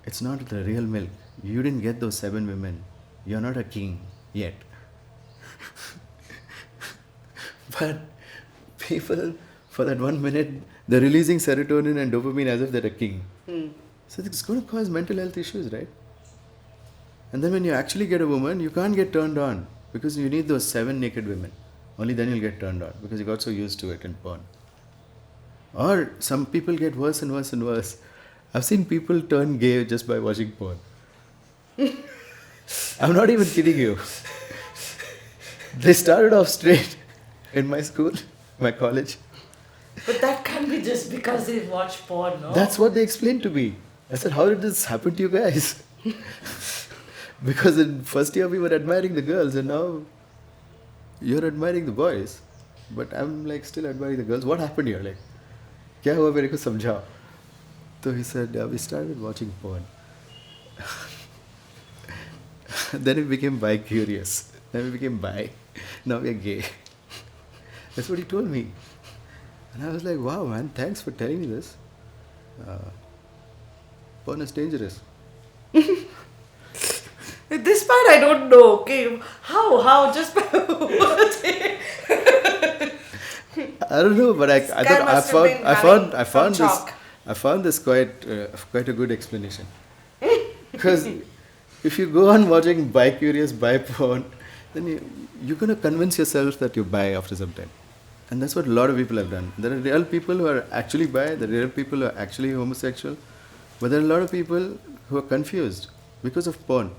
It's not the real milk. You didn't get those 7 women. You're not a king yet. But people, for that 1 minute, they're releasing serotonin and dopamine as if they're a king. So it's going to cause mental health issues, right? And then when you actually get a woman, you can't get turned on because you need those 7 naked women. Only then you'll get turned on because you got so used to it in porn. Or some people get worse and worse and worse. I've seen people turn gay just by watching porn. I'm not even kidding you. They started off straight in my school, my college. But that can't be just because they watch porn, no? That's what they explained to me. I said, how did this happen to you guys? Because in first year we were admiring the girls and now you're admiring the boys. But I'm like still admiring the girls. What happened here? Like, क्या हुआ मेरे को समझाओ. So he said, we started watching porn. Then we became bi-curious. Then we became bi. Now we are gay. That's what he told me. And I was like, wow, man, thanks for telling me this. Porn is dangerous. This part I don't know. Okay, how? Just by watching. I don't know, but I found this quite a good explanation. Because if you go on watching bi-curious, bi-porn, then you're going to convince yourself that you're bi after some time. And that's what a lot of people have done. There are real people who are actually bi, there are real people who are actually homosexual, but there are a lot of people who are confused because of porn.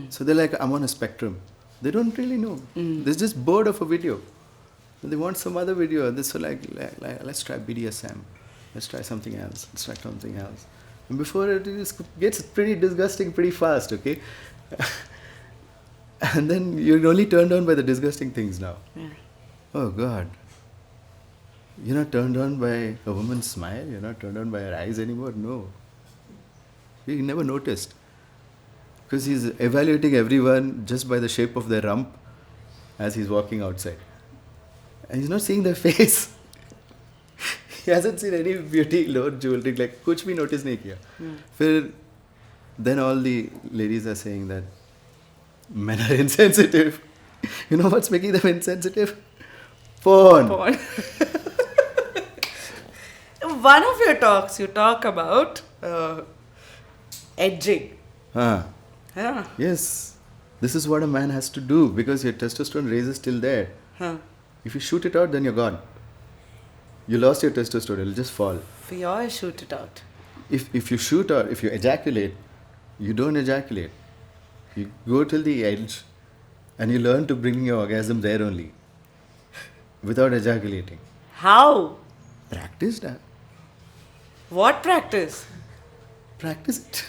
So they're like, I'm on a spectrum. They don't really know. They're just bored of a video. They want some other video. And they're so like, let's try BDSM. Let's try something else. Let's try something else. And before it gets pretty disgusting pretty fast, okay? And then you're only turned on by the disgusting things now. Yeah. Oh God. You're not turned on by a woman's smile. You're not turned on by her eyes anymore. No. You never noticed. Because he's evaluating everyone just by the shape of their rump as he's walking outside. And he's not seeing their face. He hasn't seen any beauty, load, jewelry, like kuch bhi notice nahi kiya. Then all the ladies are saying that men are insensitive. You know what's making them insensitive? Porn. One of your talks, you talk about edging. Yeah. Yes. This is what a man has to do because your testosterone raise is still there. If you shoot it out, then you're gone. You lost your testosterone, it'll just fall. For your shoot it out. If you shoot or if you ejaculate, you don't ejaculate. You go till the edge and you learn to bring your orgasm there only. Without ejaculating. How? Practice that. What practice? Practice it.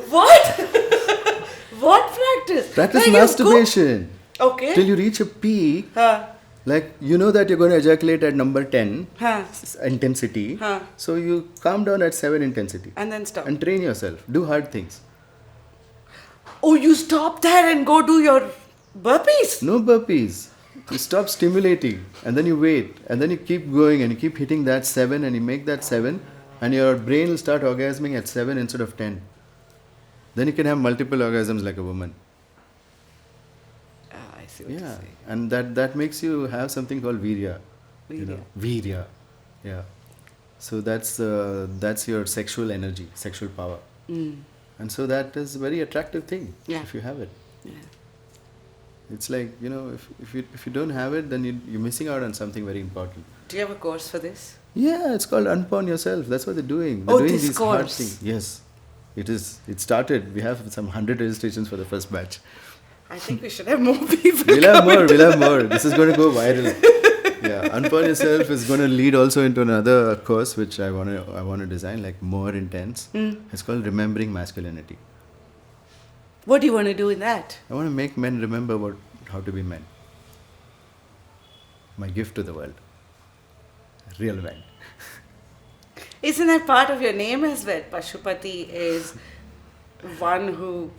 What? What practice? Practice masturbation. Okay. Till you reach a peak. Like, you know that you're going to ejaculate at number 10 intensity. So you calm down at 7 intensity. And then stop. And train yourself. Do hard things. Oh, you stop there and go do your burpees? No burpees. You stop stimulating. And then you wait. And then you keep going and you keep hitting that 7 and you make that 7. And your brain will start orgasming at 7 instead of 10. Then you can have multiple orgasms like a woman. I see what you're saying. And that makes you have something called virya. Virya. Yeah. So that's your sexual energy, sexual power. And so that is a very attractive thing if you have it. Yeah. It's like, if you don't have it, then you're missing out on something very important. Do you have a course for this? Yeah, it's called Unporn Yourself. That's what they're doing. They're doing this these course. hard things. Yes. It is. It started. We have some 100 registrations for the first batch. I think we should have more people. We'll have more. This is going to go viral. Yeah, Unporn Yourself is going to lead also into another course which I want to design, like more intense. It's called Remembering Masculinity. What do you want to do in that? I want to make men remember how to be men. My gift to the world. Real men. Isn't that part of your name as well? Pashupati is one who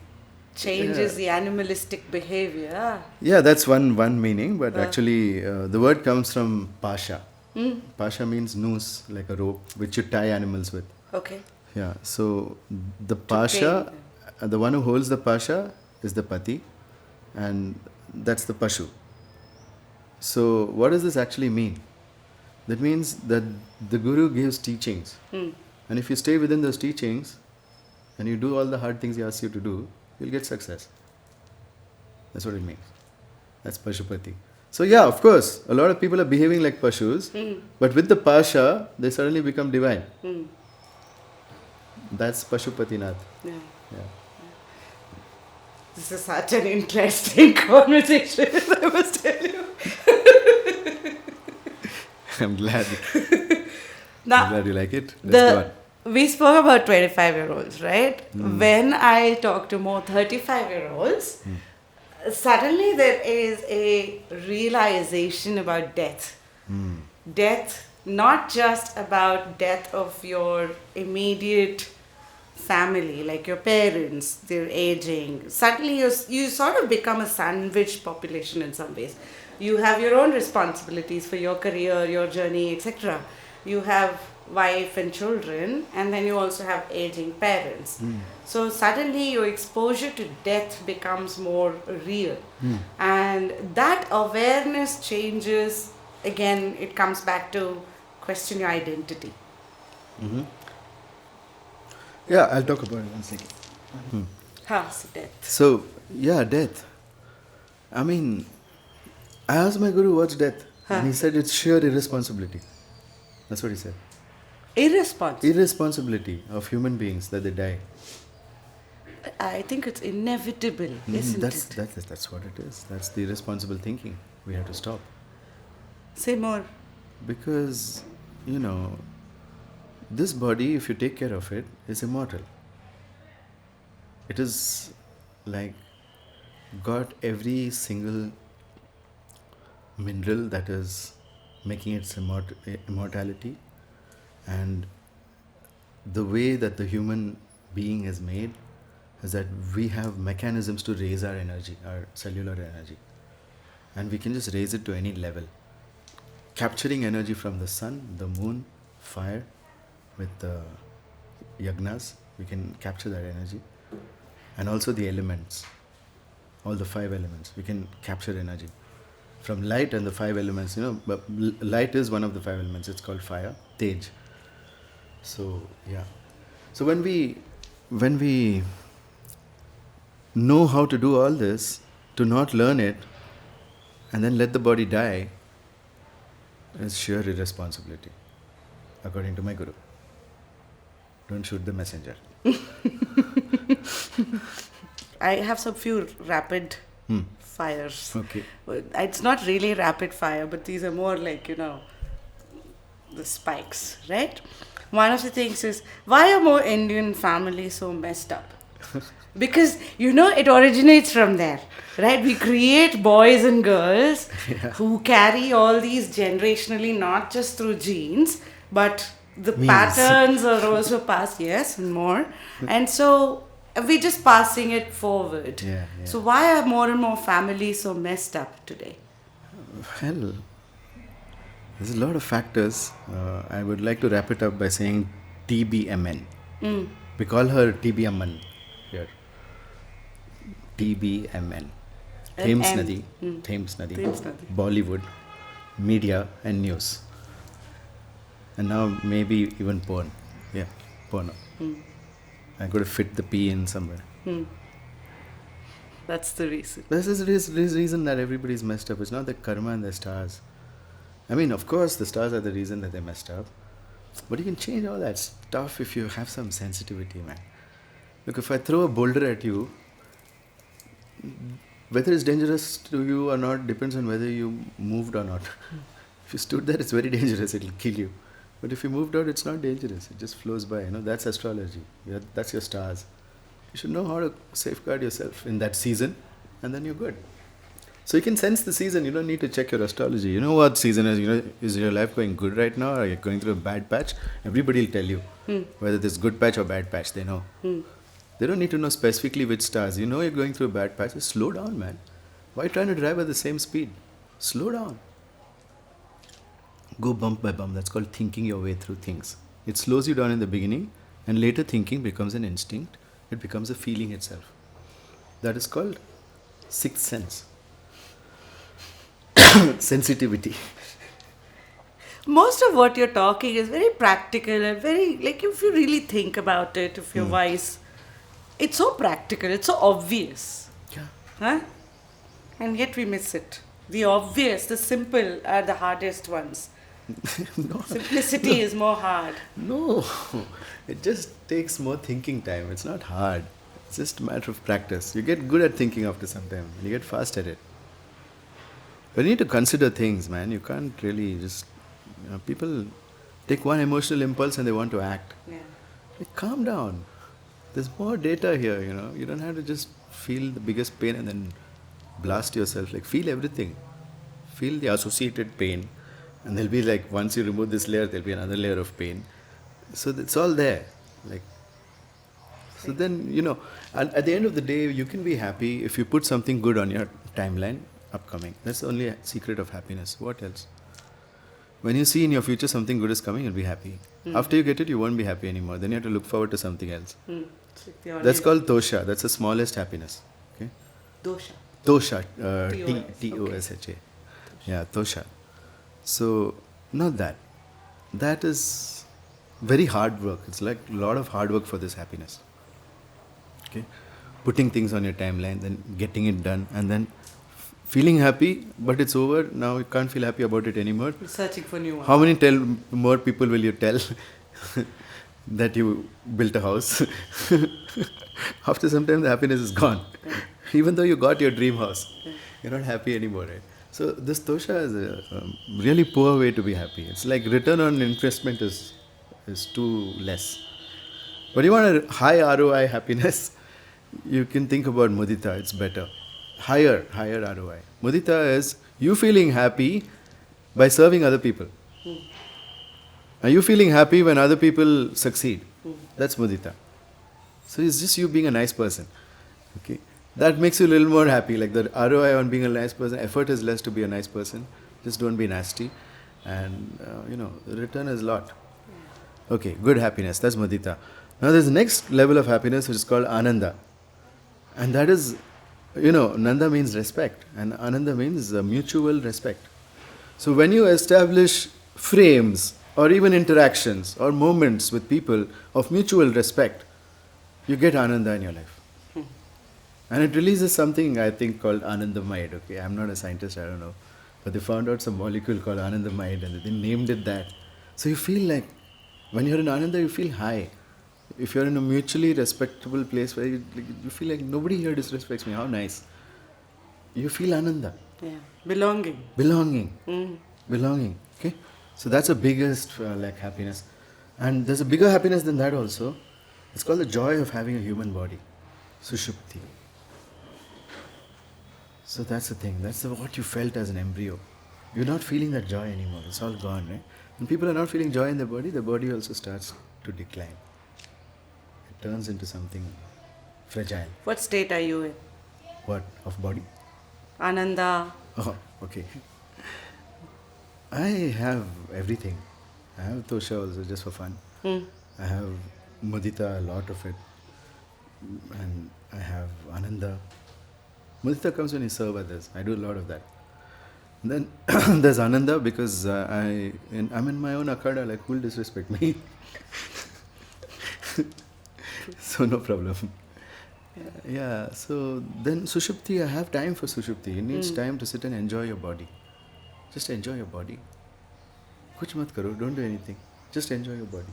changes the animalistic behavior. Yeah, that's one meaning, but actually the word comes from pasha. Pasha means noose, like a rope, which you tie animals with. Okay. Yeah, so the pasha, the one who holds the pasha is the pati, and that's the pashu. So what does this actually mean? That means that the guru gives teachings, and if you stay within those teachings, and you do all the hard things he asks you to do, you'll get success. That's what it means. That's Pashupati. So yeah, of course, a lot of people are behaving like Pashus, but with the Pasha, they suddenly become divine. That's Pashupatinath. Yeah. Yeah. This is such an interesting conversation, I must tell you. I'm glad. Now, I'm glad you like it. Let's go on. we spoke about 25-year-olds, right? When I talk to more 35-year-olds, suddenly there is a realization about death. Death, not just about death of your immediate family, like your parents, they're aging. Suddenly you sort of become a sandwich population in some ways. You have your own responsibilities for your career, your journey, etc. You have wife and children, and then you also have aging parents. So suddenly your exposure to death becomes more real. And that awareness changes, again, it comes back to question your identity. Yeah, I'll talk about it one second. So death. So, yeah, death. I mean, I asked my guru, what's death? And he said it's sheer irresponsibility. That's what he said. Irresponsible. Irresponsibility of human beings that they die. I think it's inevitable, isn't it? That's what it is. That's the irresponsible thinking. We have to stop. Say more. Because, this body, if you take care of it, is immortal. It is like got every single mineral that is making its immortality, and the way that the human being is made is that we have mechanisms to raise our energy, our cellular energy, and we can just raise it to any level, capturing energy from the sun, the moon, fire. With the yagnas, we can capture that energy, and also the elements, all the 5 elements, we can capture energy from light and the 5 elements. But light is one of the 5 elements. It's called fire, tej. So yeah, so when we know how to do all this, to not learn it and then let the body die is sheer irresponsibility, according to my guru. Don't shoot the messenger. I have some few rapid fires. Okay. It's not really rapid fire, but these are more like, the spikes, right? One of the things is, why are more Indian families so messed up? Because, it originates from there, right? We create boys and girls who carry all these generationally, not just through genes, but the patterns are also passed, yes, and more. And so we're just passing it forward. Yeah. So why are more and more families so messed up today? Well, there's a lot of factors. I would like to wrap it up by saying TBMN. We call her TBMN here. TBMN. Thames Nadi, Bollywood, media and news. And now maybe even porn. Yeah, porno. I got to fit the P in somewhere. That's the reason. This is the reason that everybody's messed up. It's not the karma and the stars. I mean, of course, the stars are the reason that they messed up. But you can change all that stuff if you have some sensitivity, man. Look, if I throw a boulder at you, whether it's dangerous to you or not depends on whether you moved or not. If you stood there, it's very dangerous. It'll kill you. But if you moved out, it's not dangerous. It just flows by. That's astrology. That's your stars. You should know how to safeguard yourself in that season, and then you're good. So you can sense the season. You don't need to check your astrology. You know what season is. Is your life going good right now, or are you going through a bad patch? Everybody will tell you whether there's good patch or bad patch. They know. They don't need to know specifically which stars. You know you're going through a bad patch. Just slow down, man. Why trying to drive at the same speed? Slow down. Go bump by bump. That's called thinking your way through things. It slows you down in the beginning, and later thinking becomes an instinct. It becomes a feeling itself. That is called sixth sense. Sensitivity. Most of what you're talking is very practical and very, like, if you really think about it, if you're wise, it's so practical, it's so obvious. Yeah. Huh? And yet we miss it. The obvious, the simple are the hardest ones. No. Simplicity is more hard. No. It just takes more thinking time. It's not hard. It's just a matter of practice. You get good at thinking after some time. You get fast at it. But you need to consider things, man. You can't really just... people take one emotional impulse and they want to act. Yeah. Like, calm down. There's more data here, You don't have to just feel the biggest pain and then blast yourself. Like, feel everything. Feel the associated pain. And there'll be like, once you remove this layer, there'll be another layer of pain. So it's all there. Like, so then, at the end of the day, you can be happy if you put something good on your timeline upcoming. That's the only secret of happiness. What else? When you see in your future something good is coming, you'll be happy. After you get it, you won't be happy anymore. Then you have to look forward to something else. That's called tosha. That's the smallest happiness. Okay? Dosha. Tosha. T-O-S. Tosha. Yeah, tosha. So, not that. That is very hard work. It's like a lot of hard work for this happiness. Okay? Putting things on your timeline, then getting it done, and then feeling happy, but it's over. Now you can't feel happy about it anymore. Searching for new ones. How many more people will you tell that you built a house? After some time, the happiness is gone. Even though you got your dream house, you're not happy anymore, right? So this tosha is a really poor way to be happy. It's like return on investment is too less. But you want a high ROI happiness, you can think about mudita. It's better. Higher ROI. Mudita is you feeling happy by serving other people. Are you feeling happy when other people succeed? That's mudita. So it's just you being a nice person. Okay, that makes you a little more happy. Like the ROI on being a nice person, effort is less to be a nice person. Just don't be nasty, and the return is a lot. Okay, good happiness. That's mudita. Now there's the next level of happiness which is called ananda, and that is. Nanda means respect, and Ananda means mutual respect. So when you establish frames or even interactions or moments with people of mutual respect, you get Ananda in your life. And it releases something I think called Anandamide. Okay, I'm not a scientist, I don't know. But they found out some molecule called Anandamide and they named it that. So you feel like, when you're in Ananda, you feel high. If you're in a mutually respectable place where you feel like nobody here disrespects me, how nice. You feel Ananda. Yeah. Belonging. Belonging. Okay? So that's the biggest happiness. And there's a bigger happiness than that also. It's called the joy of having a human body. Sushupti. So that's the thing. That's what you felt as an embryo. You're not feeling that joy anymore. It's all gone, right? When people are not feeling joy in their body also starts to decline. Turns into something fragile. What state are you in? What? Of body? Ananda. Oh, okay. I have everything. I have tosha also just for fun. I have mudita, a lot of it. And I have ananda. Mudita comes when you serve others. I do a lot of that. And then there's ananda because I'm in my own akhada, like who will disrespect me? So no problem. Yeah, so then Sushupti, I have time for Sushupti. It needs time to sit and enjoy your body. Just enjoy your body. Kuch mat karo, don't do anything. Just enjoy your body.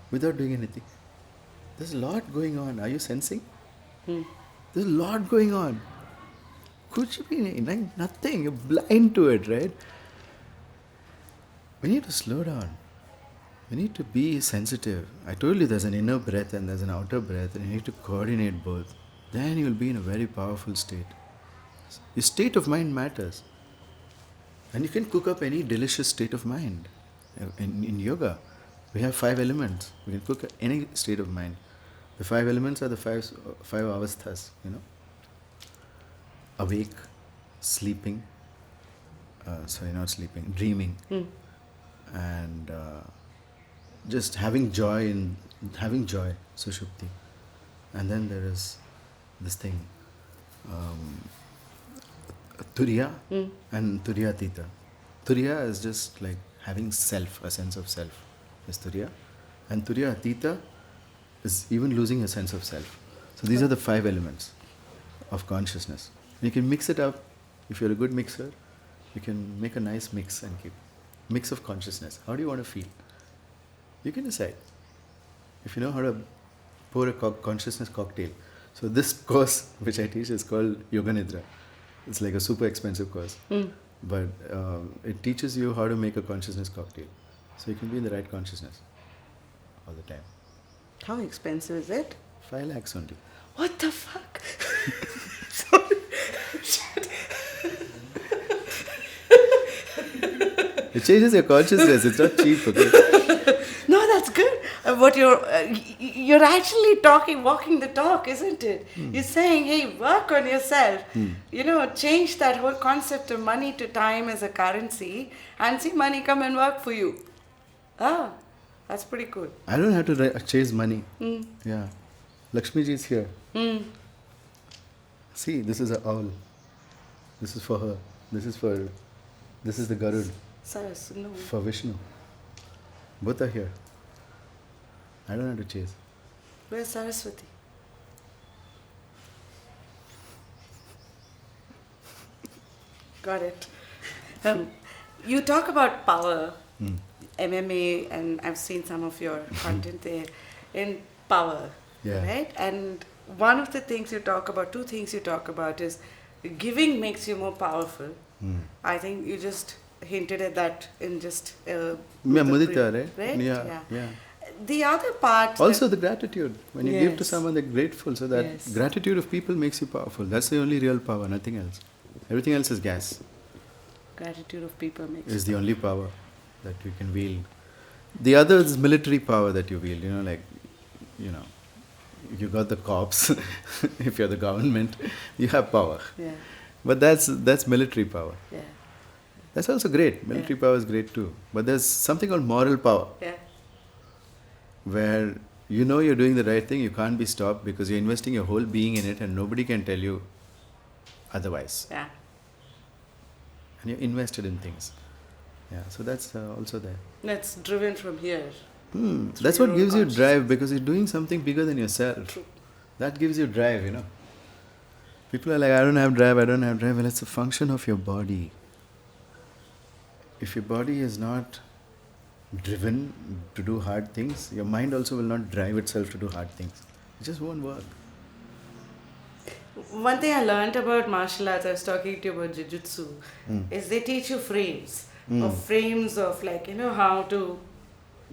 Without doing anything. There's a lot going on. Are you sensing? There's a lot going on. Kuch bhi nahi, nothing. You're blind to it, right? We need to slow down. You need to be sensitive. I told you there's an inner breath and there's an outer breath, and you need to coordinate both. Then you will be in a very powerful state. Your state of mind matters. And you can cook up any delicious state of mind. In yoga, we have 5 elements. We can cook any state of mind. The 5 elements are the five avasthas, Awake, sleeping, not sleeping, dreaming, and just having joy, sushupti. And then there is this thing, turiya and turiyatita. Turiya is just like having self, a sense of self, is turiya. And turiyatita is even losing a sense of self. So these are the 5 elements of consciousness. You can mix it up. If you're a good mixer, you can make a nice mix and keep. Mix of consciousness. How do you want to feel? You can decide. If you know how to pour a consciousness cocktail. So this course which I teach is called Yoga Nidra. It's like a super expensive course. But it teaches you how to make a consciousness cocktail. So you can be in the right consciousness all the time. How expensive is it? 5 lakhs only. What the fuck? Sorry. Shit. It changes your consciousness. It's not cheap, okay? No, that's good. What you're actually walking the talk, isn't it? You're saying, hey, work on yourself. Change that whole concept of money to time as a currency and see money come and work for you. That's pretty cool. I don't have to chase money. Yeah. Lakshmi ji is here. See, this is a owl. This is for her. This is the Garud. No. For Vishnu. Both are here. I don't have to chase. Where's Saraswati? Got it. You talk about power, MMA, and I've seen some of your content there, in power, right? And one of the things you talk about, 2 things you talk about is giving makes you more powerful. I think you just hinted at that in just... Mudita, right? Yeah. The other part... Also the gratitude. When you give to someone, they're grateful. So that gratitude of people makes you powerful. That's the only real power, nothing else. Everything else is gas. Gratitude of people is the only power that you can wield. The other is military power that you wield. You got the cops. If you're the government, you have power. Yeah. But that's military power. Yeah. That's also great. Military power is great too. But there's something called moral power. Yeah. Where you're doing the right thing, you can't be stopped because you're investing your whole being in it and nobody can tell you otherwise. Yeah. And you're invested in things. Yeah, so that's also there. That's driven from here. That's what gives you drive, because you're doing something bigger than yourself. True. That gives you drive, People are like, I don't have drive. Well, it's a function of your body. If your body is not driven to do hard things, your mind also will not drive itself to do hard things. It just won't work. One thing I learned about martial arts, I was talking to you about jiu-jitsu, is they teach you frames. Frames of how to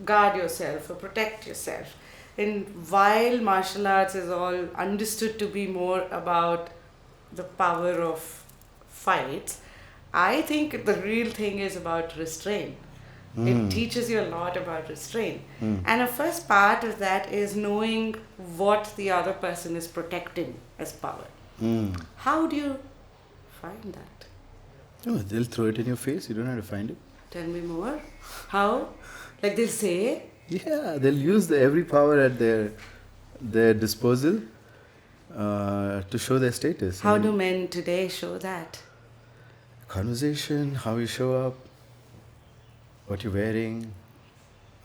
guard yourself or protect yourself. And while martial arts is all understood to be more about the power of fights, I think the real thing is about restraint. It teaches you a lot about restraint. And a first part of that is knowing what the other person is protecting as power. How do you find that? Oh, they'll throw it in your face. You don't have to find it. Tell me more. How? Like they'll say? Yeah, they'll use every power at their disposal to show their status. How do men today show that? Conversation, how you show up, what you're wearing,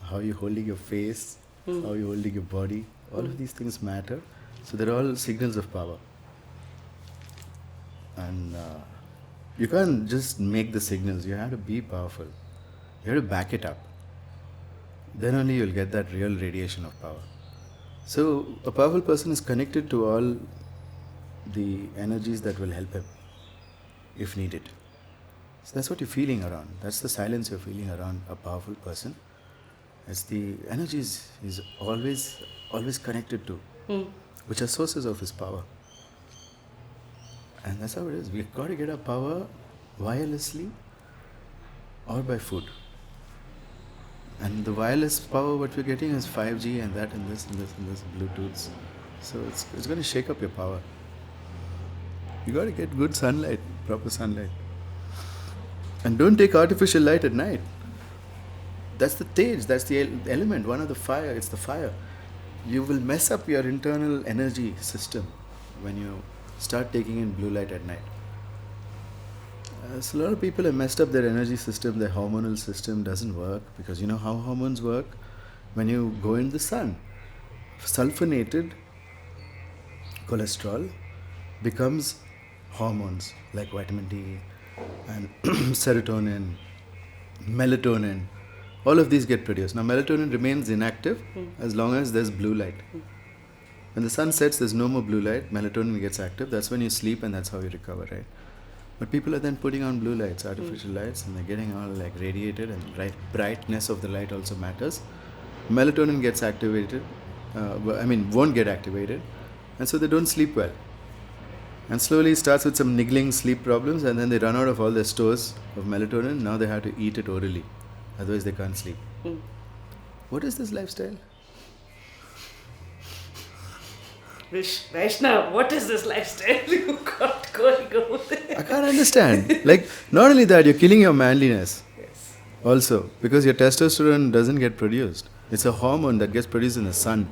how you're holding your face, how you're holding your body. All of these things matter. So they're all signals of power. And you can't just make the signals. You have to be powerful. You have to back it up. Then only you'll get that real radiation of power. So a powerful person is connected to all the energies that will help him if needed. So that's what you're feeling around. That's the silence you're feeling around a powerful person. It's the energy is always connected to, which are sources of his power. And that's how it is. We've got to get our power wirelessly or by food. And the wireless power what we're getting is 5G and that and this and this and this Bluetooths. So it's going to shake up your power. You got to get good sunlight, proper sunlight. And don't take artificial light at night. That's the tej, that's the element, one of the fire, it's the fire. You will mess up your internal energy system when you start taking in blue light at night. So a lot of people have messed up their energy system, their hormonal system doesn't work, because you know how hormones work? When you go in the sun, sulfonated cholesterol becomes hormones like vitamin D and serotonin, melatonin. All of these get produced. Now melatonin remains inactive as long as there's blue light. When the sun sets, there's no more blue light, melatonin gets active, that's when you sleep and that's how you recover, right? But people are then putting on blue lights, artificial lights, and they're getting all like radiated, and brightness of the light also matters. Melatonin gets activated, won't get activated, and so they don't sleep well. And slowly it starts with some niggling sleep problems, and then they run out of all their stores of melatonin. Now they have to eat it orally, otherwise they can't sleep. What is this lifestyle? Vaishnav, what is this lifestyle you got going over there? I can't understand. Like, not only that, you're killing your manliness. Yes. Also, because your testosterone doesn't get produced. It's a hormone that gets produced in the sun.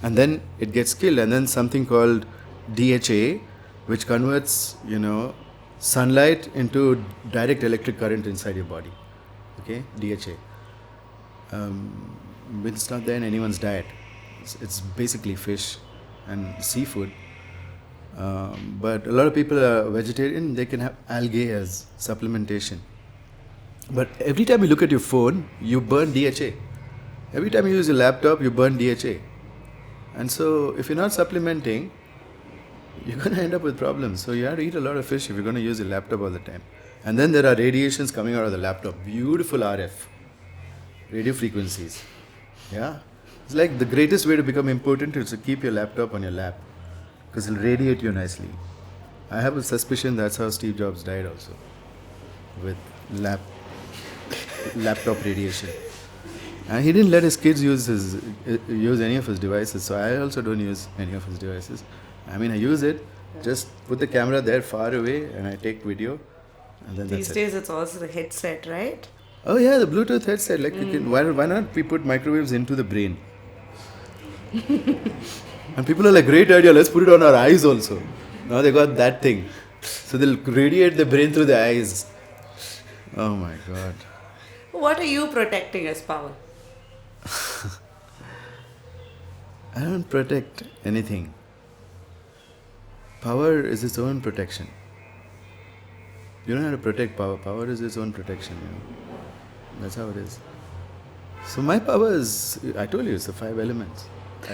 And then it gets killed. And then something called DHA, which converts, sunlight into direct electric current inside your body. Okay? DHA. It's not there in anyone's diet. It's basically fish and seafood. But a lot of people are vegetarian, they can have algae as supplementation. But every time you look at your phone, you burn DHA. Every time you use your laptop, you burn DHA. And so if you're not supplementing, you're going to end up with problems. So you have to eat a lot of fish if you're going to use your laptop all the time. And then there are radiations coming out of the laptop. Beautiful RF. Radio frequencies. Yeah. It's like the greatest way to become important is to keep your laptop on your lap, because it'll radiate you nicely. I have a suspicion that's how Steve Jobs died also, with laptop radiation. And he didn't let his kids use any of his devices, so I also don't use any of his devices. I use it, just put the camera there far away and I take video, and then These days it's also the headset, right? Oh yeah, the Bluetooth headset. Like you can, why not we put microwaves into the brain? And people are like, great idea, let's put it on our eyes also. Now they got that thing. So they'll radiate the brain through the eyes. Oh my God. What are you protecting as power? I don't protect anything. Power is its own protection. You don't have to protect power. Power is its own protection, That's how it is. So my power is, I told you, it's the 5 elements.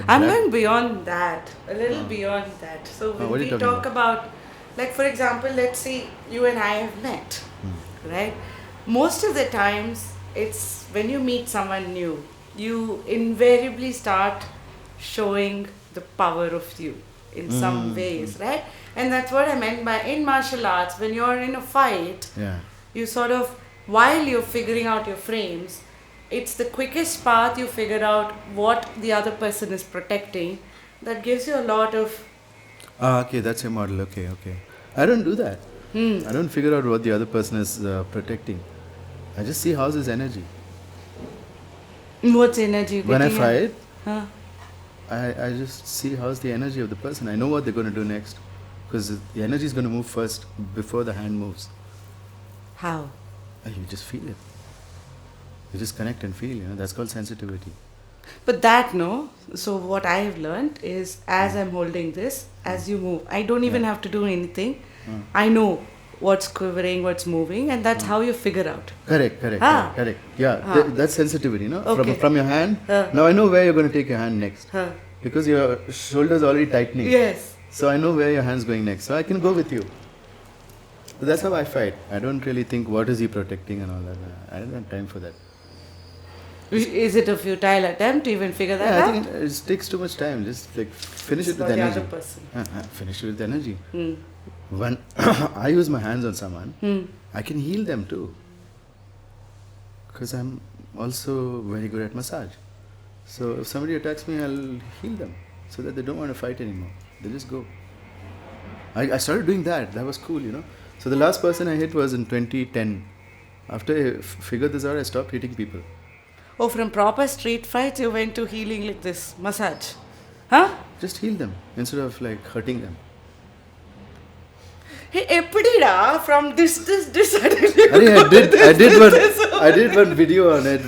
I'm going beyond that, a little beyond that. So when we talk about, like for example, let's say you and I have met, right? Most of the times, it's when you meet someone new, you invariably start showing the power of you in some ways, right? And that's what I meant by in martial arts, when you're in a fight, you sort of, while you're figuring out your frames, it's the quickest path you figure out what the other person is protecting. That gives you a lot of... okay, that's your model. Okay. I don't do that. I don't figure out what the other person is protecting. I just see how's his energy. What's energy? When I fight, I just see how's the energy of the person. I know what they're going to do next. Because the energy is going to move first before the hand moves. How? You just feel it. You just connect and feel, that's called sensitivity. But that, so what I have learned is as I'm holding this, as you move, I don't even have to do anything. I know what's quivering, what's moving, and that's how you figure out. Correct. Yeah, that's sensitivity, Okay. From your hand. Now I know where you're going to take your hand next. Because your shoulder's already tightening. Yes. So I know where your hand's going next. So I can go with you. So that's how I fight. I don't really think what is he protecting and all that. I don't have time for that. Is it a futile attempt to even figure that Yeah, I out? think it takes too much time. Just like finish it It's with for the energy. other person. Finish it with energy. Hmm. When I use my hands on someone, Hmm. I can heal them too. Because I'm also very good at massage. So if somebody attacks me, I'll heal them so that they don't want to fight anymore. They just go. I started doing that. That was cool, you know. So the last person I hit was in 2010. After I figured this out, I stopped hitting people. Oh, from proper street fights, you went to healing like this, massage. Huh? Just heal them instead of like hurting them. Hey, epidida from this suddenly. I did one video on it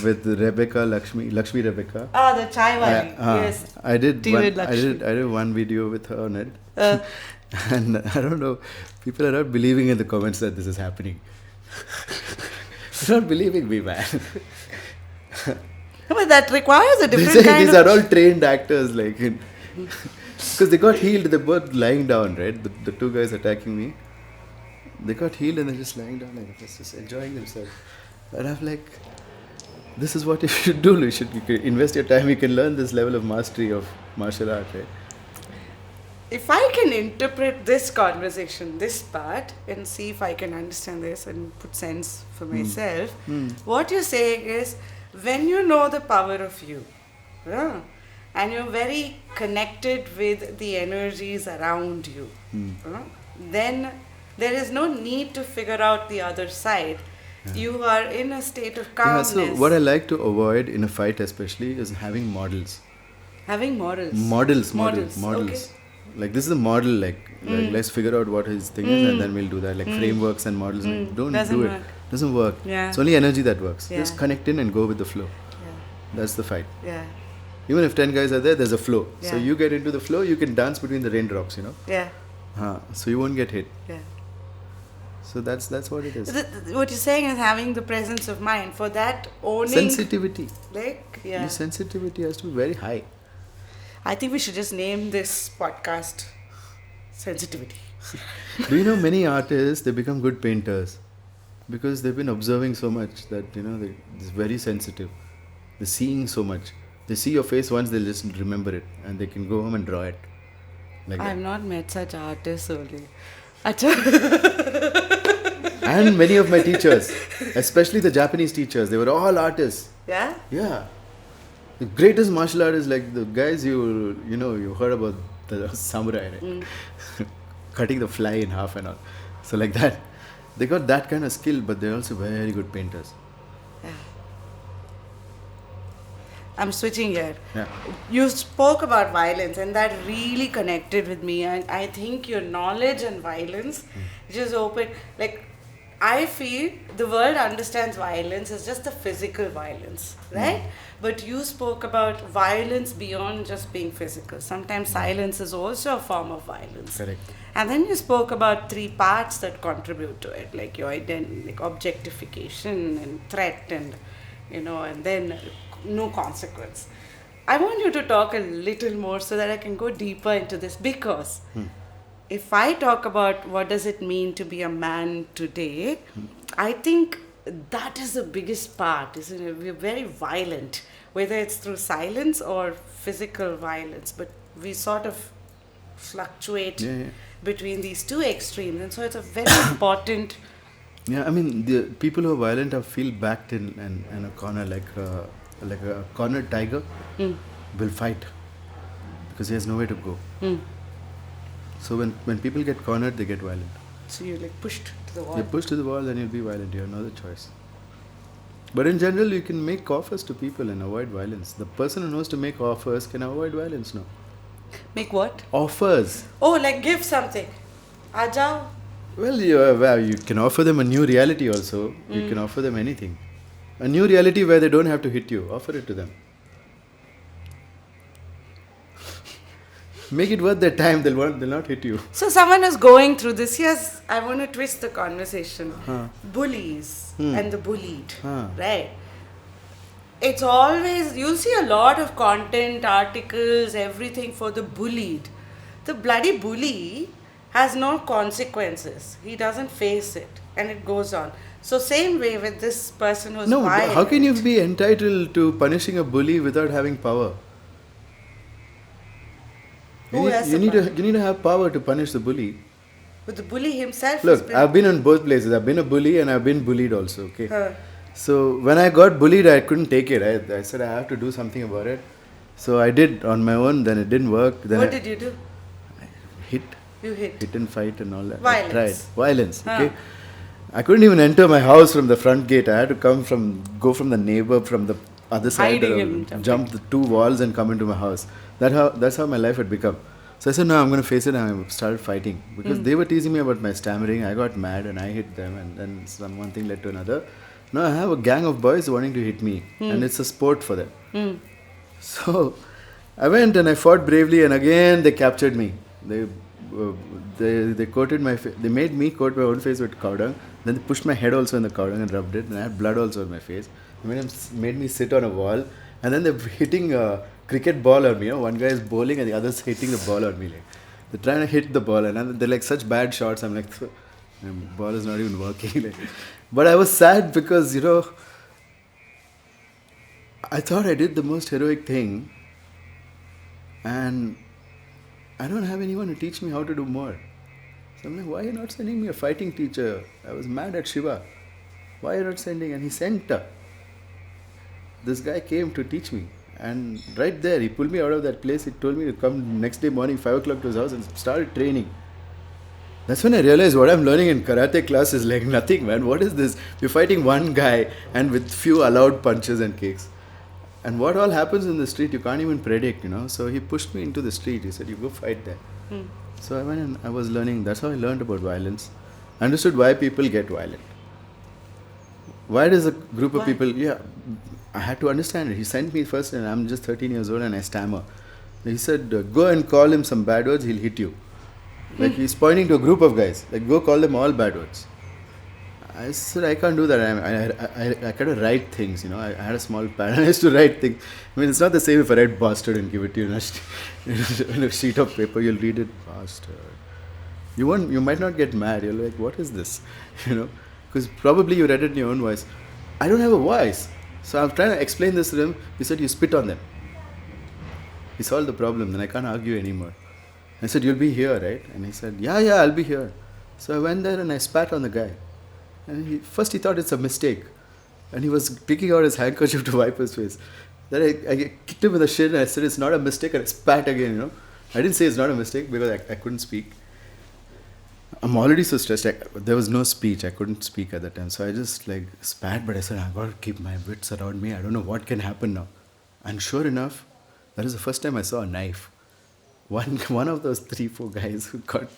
with Rebecca Lakshmi Rebecca. Ah, the chai wali. Yes. I did Tea with Lakshmi. I did one video with her on it, and I don't know, people are not believing in the comments that this is happening. They're not believing me, man. But that requires a They different say kind these of... are all trained actors, like, because they got healed. They're both lying down, right? The two guys attacking me, they got healed and they're just lying down like this, just enjoying themselves. And I'm like, this is what you should do. You can invest your time. You can learn this level of mastery of martial art, right? If I can interpret this conversation, this part, and see if I can understand this and put sense for myself, what you're saying is, when you know the power of you, yeah, and you're very connected with the energies around you, then there is no need to figure out the other side. Yeah. You are in a state of calmness. Yeah, so what I like to avoid in a fight especially is having models. Having morals. Models. Okay. Like this is a model, like let's figure out what his thing is and then we'll do that. Like frameworks and models, like, don't Doesn't do work. it. Doesn't work. Yeah. It's only energy that works. Yeah. Just connect in and go with the flow. Yeah. That's the fight. Yeah. Even if 10 guys are there, there's a flow. Yeah. So you get into the flow, you can dance between the raindrops, you know. Yeah. So you won't get hit. Yeah. So that's what it is. What you're saying is having the presence of mind. For that, owning... Sensitivity. Like, yeah. Your sensitivity has to be very high. I think we should just name this podcast Sensitivity. Do you know many artists, they become good painters because they've been observing so much that, you know, they're very sensitive. They're seeing so much. They see your face once, they'll just remember it and they can go home and draw it. Like I've that. not met such artists only. And many of my teachers, especially the Japanese teachers, they were all artists. Yeah? Yeah. The greatest martial artists, like the guys you heard about the samurai, right? Cutting the fly in half and all. So like that. They got that kind of skill, but they're also very good painters. Yeah. I'm switching here. Yeah. You spoke about violence and that really connected with me, and I think your knowledge on violence just opened, like, I feel the world understands violence as just the physical violence, right? But you spoke about violence beyond just being physical. Sometimes silence is also a form of violence. Correct. And then you spoke about 3 parts that contribute to it, like your identity, like objectification and threat, and and then no consequence. I want you to talk a little more so that I can go deeper into this, because if I talk about what does it mean to be a man today, I think that is the biggest part, isn't it? We're very violent, whether it's through silence or physical violence, but we sort of fluctuate between these 2 extremes, and so it's a very important... Yeah, I mean, the people who are violent feel backed in a corner, like a cornered tiger will fight because he has nowhere to go. So when people get cornered, they get violent. So you're like pushed to the wall. You're pushed to the wall, then you'll be violent. You have no other choice. But in general, you can make offers to people and avoid violence. The person who knows to make offers can avoid violence now. Make what? Offers. Oh, like give something. Ajao. Well, you can offer them a new reality also. You can offer them anything. A new reality where they don't have to hit you. Offer it to them. Make it worth their time. They'll not hit you. So someone is going through this. Yes, I want to twist the conversation. Bullies and the bullied, right? It's always, you'll see a lot of content, articles, everything for the bullied. The bloody bully has no consequences. He doesn't face it, and it goes on. So same way with this person who's No, violent. how can you be entitled to punishing a bully without having power? Who has You the power? need to have power to punish the bully. But the bully himself has Look, been... I've been in both places. I've been a bully and I've been bullied also. Okay. Huh. So when I got bullied, I couldn't take it. I said I have to do something about it. So I did on my own. Then it didn't work. Then What did you do? hit, You hit. hit and fight and all that. Violence. I tried violence. Huh. Okay. I couldn't even enter my house from the front gate. I had to go from the neighbor from the other side, Hiding and jumping. jump the 2 walls and come into my house. That's how my life had become. So I said, no, I'm going to face it, and I started fighting. Because they were teasing me about my stammering. I got mad and I hit them, and then one thing led to another. Now I have a gang of boys wanting to hit me, and it's a sport for them. So I went and I fought bravely, and again they captured me. They coated my face. They made me coat my own face with cow dung. Then they pushed my head also in the cow dung and rubbed it, and I had blood also on my face. They made me sit on a wall, and then they're hitting a cricket ball on me. One guy is bowling and the other's hitting the ball on me. Like, they're trying to hit the ball, and they're like such bad shots. I'm like, the ball is not even working. Like, but I was sad because I thought I did the most heroic thing, and I don't have anyone to teach me how to do more. So I'm like, why are you not sending me a fighting teacher? I was mad at Shiva. Why are you not sending? And he sent. This guy came to teach me. And right there, he pulled me out of that place. He told me to come next day morning, 5 o'clock to his house, and started training. That's when I realized what I'm learning in karate class is like nothing, man. What is this? We're fighting one guy and with few allowed punches and kicks. And what all happens in the street, you can't even predict, So he pushed me into the street. He said, you go fight there. So I went and I was learning. That's how I learned about violence. I understood why people get violent. Why does a group of people... Yeah, I had to understand it. He sent me first, and I'm just 13 years old and I stammer. He said, go and call him some bad words, he'll hit you. Like he's pointing to a group of guys. Like, go call them all bad words. I said, I can't do that. I kind of write things, I had a small pad. I used to write things. I mean, it's not the same if I write bastard and give it to you in a sheet of paper. You'll read it, bastard. You might not get mad. You're like, what is this? Because probably you read it in your own voice. I don't have a voice. So I'm trying to explain this to him. He said, you spit on them. He solved the problem. Then I can't argue anymore. I said, you'll be here, right? And he said, yeah, I'll be here. So I went there and I spat on the guy. And first he thought it's a mistake. And he was picking out his handkerchief to wipe his face. Then I kicked him with a shin and I said, it's not a mistake. And I spat again, I didn't say it's not a mistake because I couldn't speak. I'm already so stressed. There was no speech. I couldn't speak at that time. So I just spat, but I said, I've got to keep my wits around me. I don't know what can happen now. And sure enough, that was the first time I saw a knife. One of those 3-4 guys who got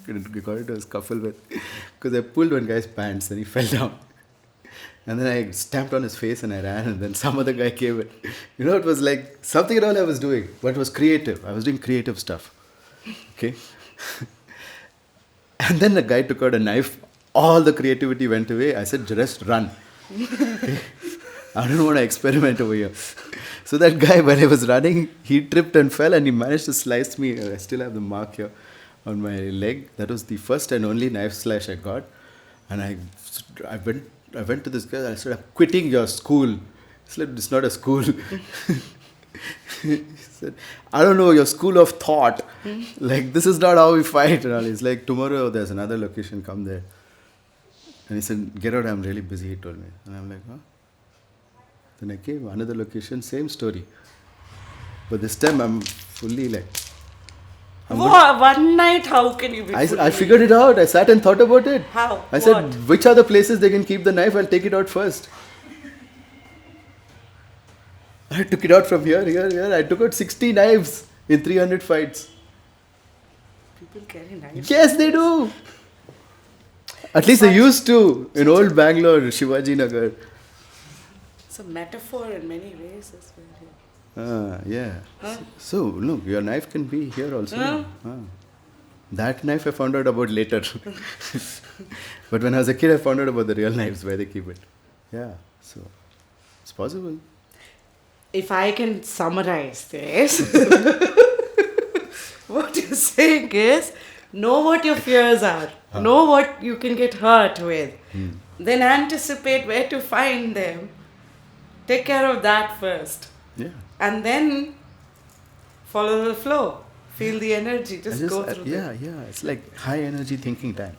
into a scuffle with, because I pulled one guy's pants and he fell down. And then I stamped on his face and I ran, and then some other guy came in. It was like something at all I was doing, but it was creative. I was doing creative stuff. Okay? And then the guy took out a knife. All the creativity went away. I said, just run. Okay? I don't want to experiment over here. So that guy, when I was running, he tripped and fell and he managed to slice me. I still have the mark here on my leg. That was the first and only knife slash I got. And I went to this guy and I said, I'm quitting your school. He said, it's not a school. He said, I don't know, your school of thought. This is not how we fight. And all. He's like, tomorrow there's another location, come there. And he said, get out, I'm really busy, he told me. And I'm like, huh? Then I came, another location, same story. But this time I'm fully one night, how can you be I figured it out. I sat and thought about it. How? I said, which are the places they can keep the knife? I'll take it out first. I took it out from here. I took out 60 knives in 300 fights. People carry knives? Yes, they do. At least they used to. In old Bangalore, Shivaji Nagar. It's a metaphor in many ways as well. Yeah. Huh? So, look, your knife can be here also. That knife I found out about later. But when I was a kid, I found out about the real knives, where they keep it. Yeah, so it's possible. If I can summarize this, what you're saying is, know what your fears are. Know what you can get hurt with. then anticipate where to find them. Take care of that first. Yeah. And then follow the flow. Feel the energy. Just go through Yeah. It's like high energy thinking time.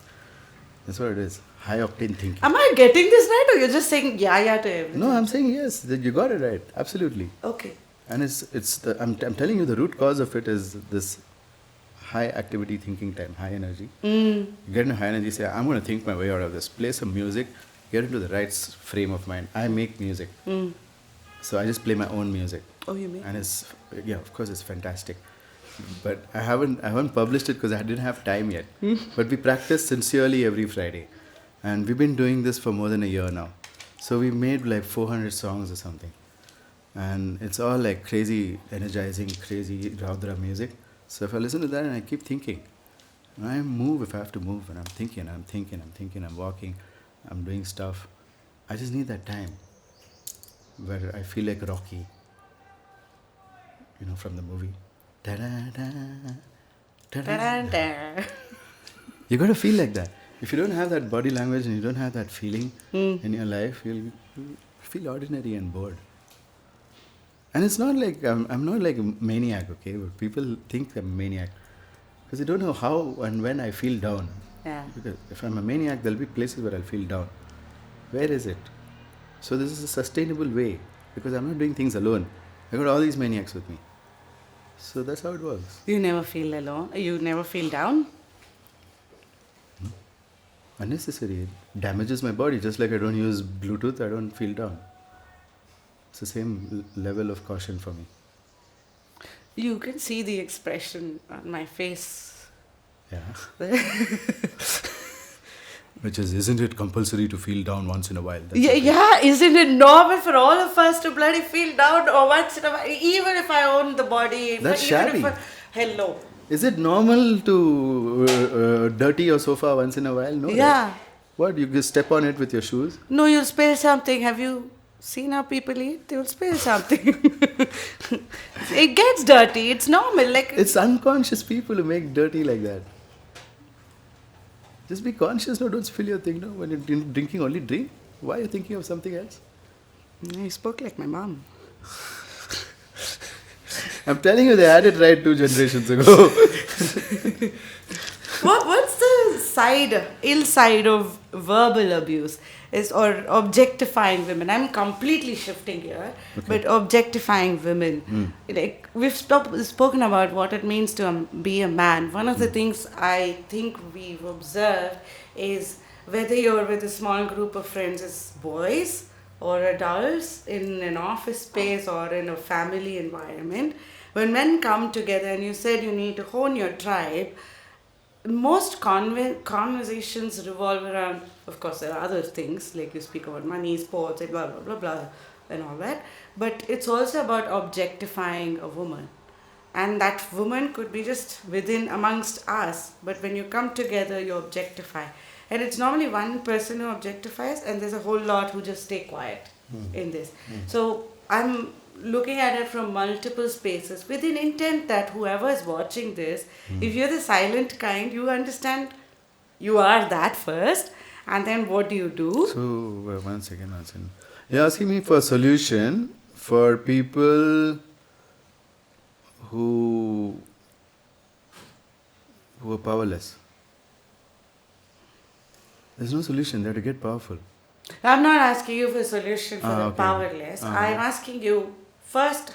That's what it is. High octane thinking. Am I getting this right, or you're just saying yeah to everything? No, I'm saying yes. That you got it right. Absolutely. Okay. And I'm telling you, the root cause of it is this high activity thinking time, high energy. You get into high energy, say, I'm going to think my way out of this. Play some music, get into the right frame of mind. I make music. So I just play my own music. Oh, you make? And of course, it's fantastic. But I haven't published it because I didn't have time yet. But we practice sincerely every Friday. And we've been doing this for more than a year now. So we made like 400 songs or something. And it's all like crazy, energizing, crazy Raudra music. So if I listen to that and I keep thinking, and I move if I have to move, and I'm thinking, I'm walking, I'm doing stuff. I just need that time where I feel like Rocky, from the movie. Ta-da-da, ta-da-da. Ta-da-da. You got to feel like that. If you don't have that body language and you don't have that feeling in your life, you'll feel ordinary and bored. And it's not like, I'm not like a maniac, okay? But people think I'm a maniac. Because they don't know how and when I feel down. Yeah. Because if I'm a maniac, there'll be places where I'll feel down. Where is it? So this is a sustainable way. Because I'm not doing things alone. I got all these maniacs with me. So that's how it works. You never feel alone? You never feel down? Unnecessary. It damages my body. Just like I don't use Bluetooth, I don't feel down. It's the same level of caution for me. You can see the expression on my face. Yeah. Which is, isn't it compulsory to feel down once in a while? That's Yeah, isn't it normal for all of us to bloody feel down or once in a while? Even if I own the body. That's even shabby. Hello. Is it normal to dirty your sofa once in a while? No. Yeah. Right? What? You just step on it with your shoes? No, you'll spill something. Have you seen how people eat? They'll spill something. It gets dirty. It's normal. Like It's unconscious people who make dirty like that. Just be conscious. No, don't spill your thing. No, when you're drinking, only drink. Why are you thinking of something else? You spoke like my mom. I'm telling you, they had it right 2 generations ago. What's the ill side of verbal abuse or objectifying women? I'm completely shifting here, but objectifying women. Like we've spoken about what it means to be a man. One of the things I think we've observed is whether you're with a small group of friends as boys or adults in an office space or in a family environment, when men come together and you said you need to hone your tribe, most conversations revolve around, of course there are other things like you speak about money, sports, and blah blah blah blah and all that, but it's also about objectifying a woman. And that woman could be just within amongst us, but when you come together you objectify. And it's normally one person who objectifies and there's a whole lot who just stay quiet in this. So I'm looking at it from multiple spaces with an intent that whoever is watching this, if you're the silent kind, you understand you are that first, and then what do you do? So, one second. You're asking me for a solution for people who are powerless. There's no solution. They have to get powerful. I'm not asking you for a solution for the powerless. I'm asking you, first,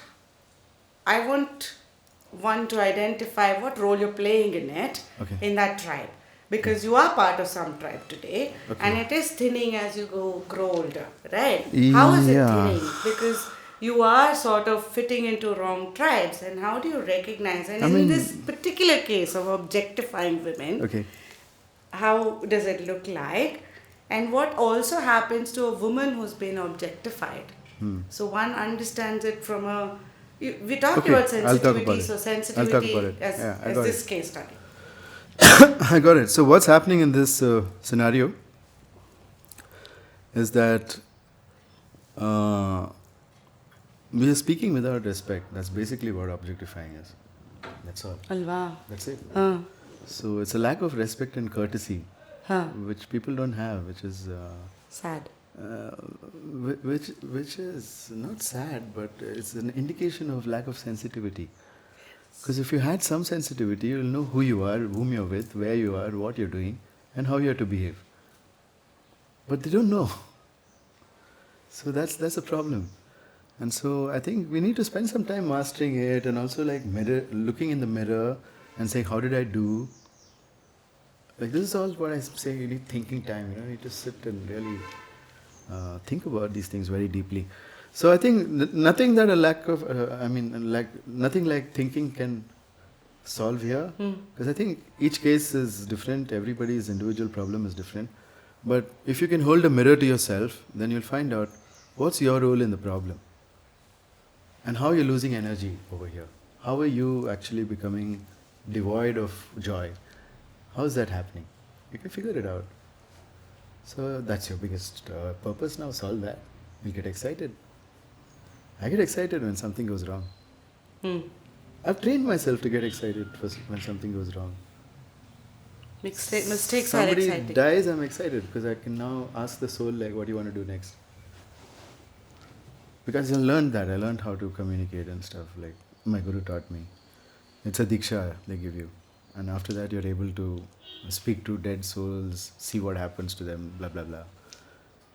I want to identify what role you're playing in it, in that tribe. Because you are part of some tribe today, and it is thinning as you grow older, right? How is it thinning? Because you are sort of fitting into wrong tribes, and how do you recognize? And in this particular case of objectifying women, how does it look like? And what also happens to a woman who's been objectified? So one understands it from we talk about sensitivity, so sensitivity as this case study. I got it. So what's happening in this scenario is that we are speaking without respect. That's basically what objectifying is. That's all. Alva. That's it. So it's a lack of respect and courtesy, which people don't have, which is Sad. Which is not sad, but it's an indication of lack of sensitivity. Because if you had some sensitivity, you'll know who you are, whom you're with, where you are, what you're doing, and how you have to behave. But they don't know. So that's a problem. And so I think we need to spend some time mastering it, and also like looking in the mirror and saying, how did I do? Like this is all what I say, you need thinking time, you need to sit and really think about these things very deeply. So I think nothing that a lack of, nothing like thinking can solve here. Because I think each case is different, everybody's individual problem is different. But if you can hold a mirror to yourself, then you'll find out what's your role in the problem. And how you're losing energy over here. How are you actually becoming devoid of joy? How is that happening? You can figure it out. So that's your biggest purpose now, solve that. You'll get excited. I get excited when something goes wrong. I've trained myself to get excited when something goes wrong. Mistakes are exciting. Somebody dies, I'm excited because I can now ask the soul, like, what do you want to do next? Because I learned that. I learned how to communicate and stuff. Like my guru taught me. It's a diksha they give you. And after that, you're able to speak to dead souls, see what happens to them, blah, blah, blah.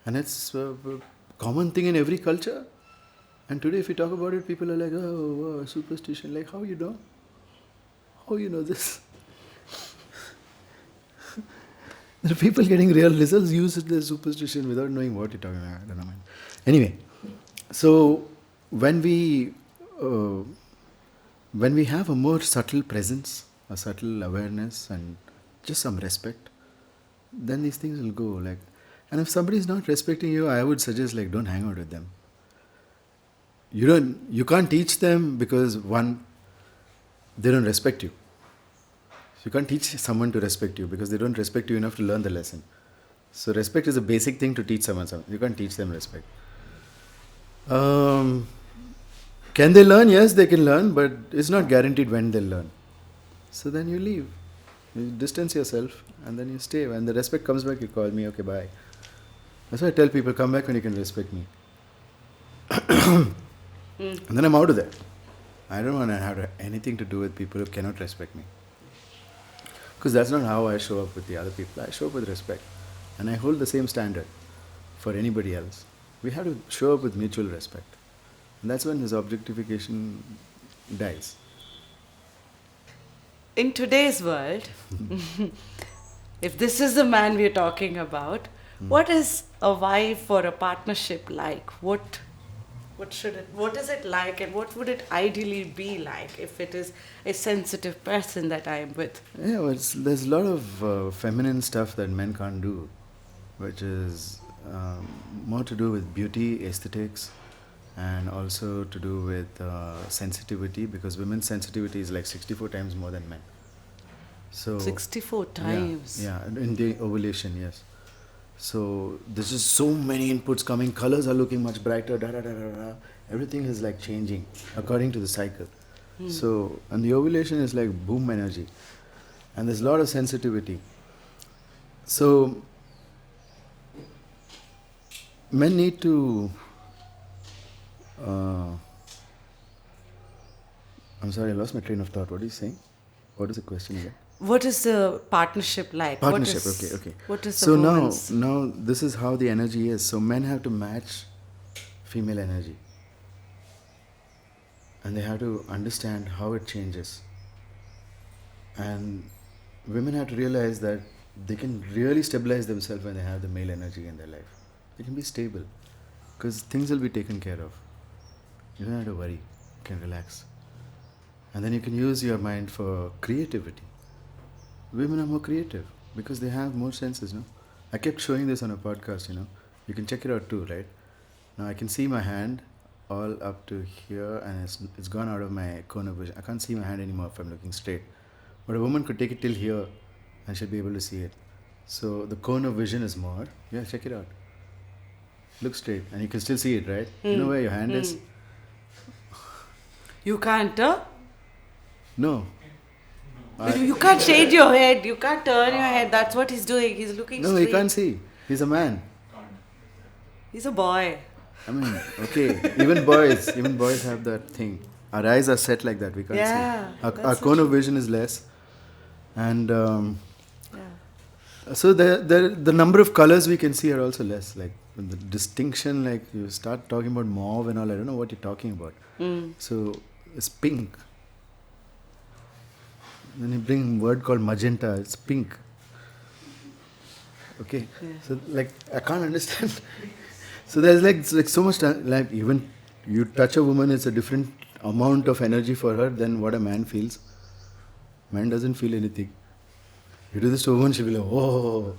And it's a common thing in every culture. And today, if you talk about it, people are like, oh, superstition. Like, how you know? How you know this? There are people getting real results use the superstition without knowing what you're talking about. I don't know. Anyway, so when we have a more subtle presence, a subtle awareness, and just some respect, then these things will go. Like, and if somebody is not respecting you, I would suggest like don't hang out with them. You can't teach them because one, they don't respect you. You can't teach someone to respect you because they don't respect you enough to learn the lesson. So respect is a basic thing to teach someone something. You can't teach them respect. Can they learn? Yes, they can learn, but it's not guaranteed when they'll learn. So then you leave. You distance yourself and then you stay. When the respect comes back, you call me, okay, bye. That's why I tell people, come back when you can respect me. And then I'm out of there. I don't want to have anything to do with people who cannot respect me. Because that's not how I show up with the other people. I show up with respect. And I hold the same standard for anybody else. We have to show up with mutual respect. And that's when this objectification dies. In today's world, if this is the man we're talking about, what is a wife or a partnership like? What is it like, and what would it ideally be like if it is a sensitive person that I am with? Yeah, well, there's a lot of feminine stuff that men can't do, which is more to do with beauty, aesthetics, and also to do with sensitivity, because women's sensitivity is like 64 times more than men. So 64 times? Yeah, in the ovulation, yes. So there's just so many inputs coming, colors are looking much brighter, everything is like changing according to the cycle. So, and the ovulation is like boom energy, and there's a lot of sensitivity. So men need to I'm sorry, I lost my train of thought. What are you saying? What is the question again? What is the partnership like? Partnership, okay. What is the so woman's? now this is how the energy is. So men have to match female energy. And they have to understand how it changes. And women have to realize that they can really stabilize themselves when they have the male energy in their life. They can be stable. Because things will be taken care of. You don't have to worry. You can relax. And then you can use your mind for creativity. Women are more creative because they have more senses, no? I kept showing this on a podcast, You can check it out too, right? Now I can see my hand all up to here, and it's gone out of my cone of vision. I can't see my hand anymore if I'm looking straight. But a woman could take it till here and she'll be able to see it. So the cone of vision is more. Yeah, check it out. Look straight and you can still see it, right? You know where your hand is? You can't, No. You can't shade your head. You can't turn your head. That's what he's doing. He's looking straight. No, he can't see. He's a man. He's a boy. I mean, okay, even boys have that thing. Our eyes are set like that. We can't see. Our cone of vision is less, and so the number of colors we can see are also less. Like the distinction, like you start talking about mauve and all. I don't know what you're talking about. So it's pink. Then you bring a word called magenta. It's pink. Okay. Yeah. So like I can't understand. So there's like so much like even you touch a woman, it's a different amount of energy for her than what a man feels. Man doesn't feel anything. You do this to a woman, she'll be like, oh,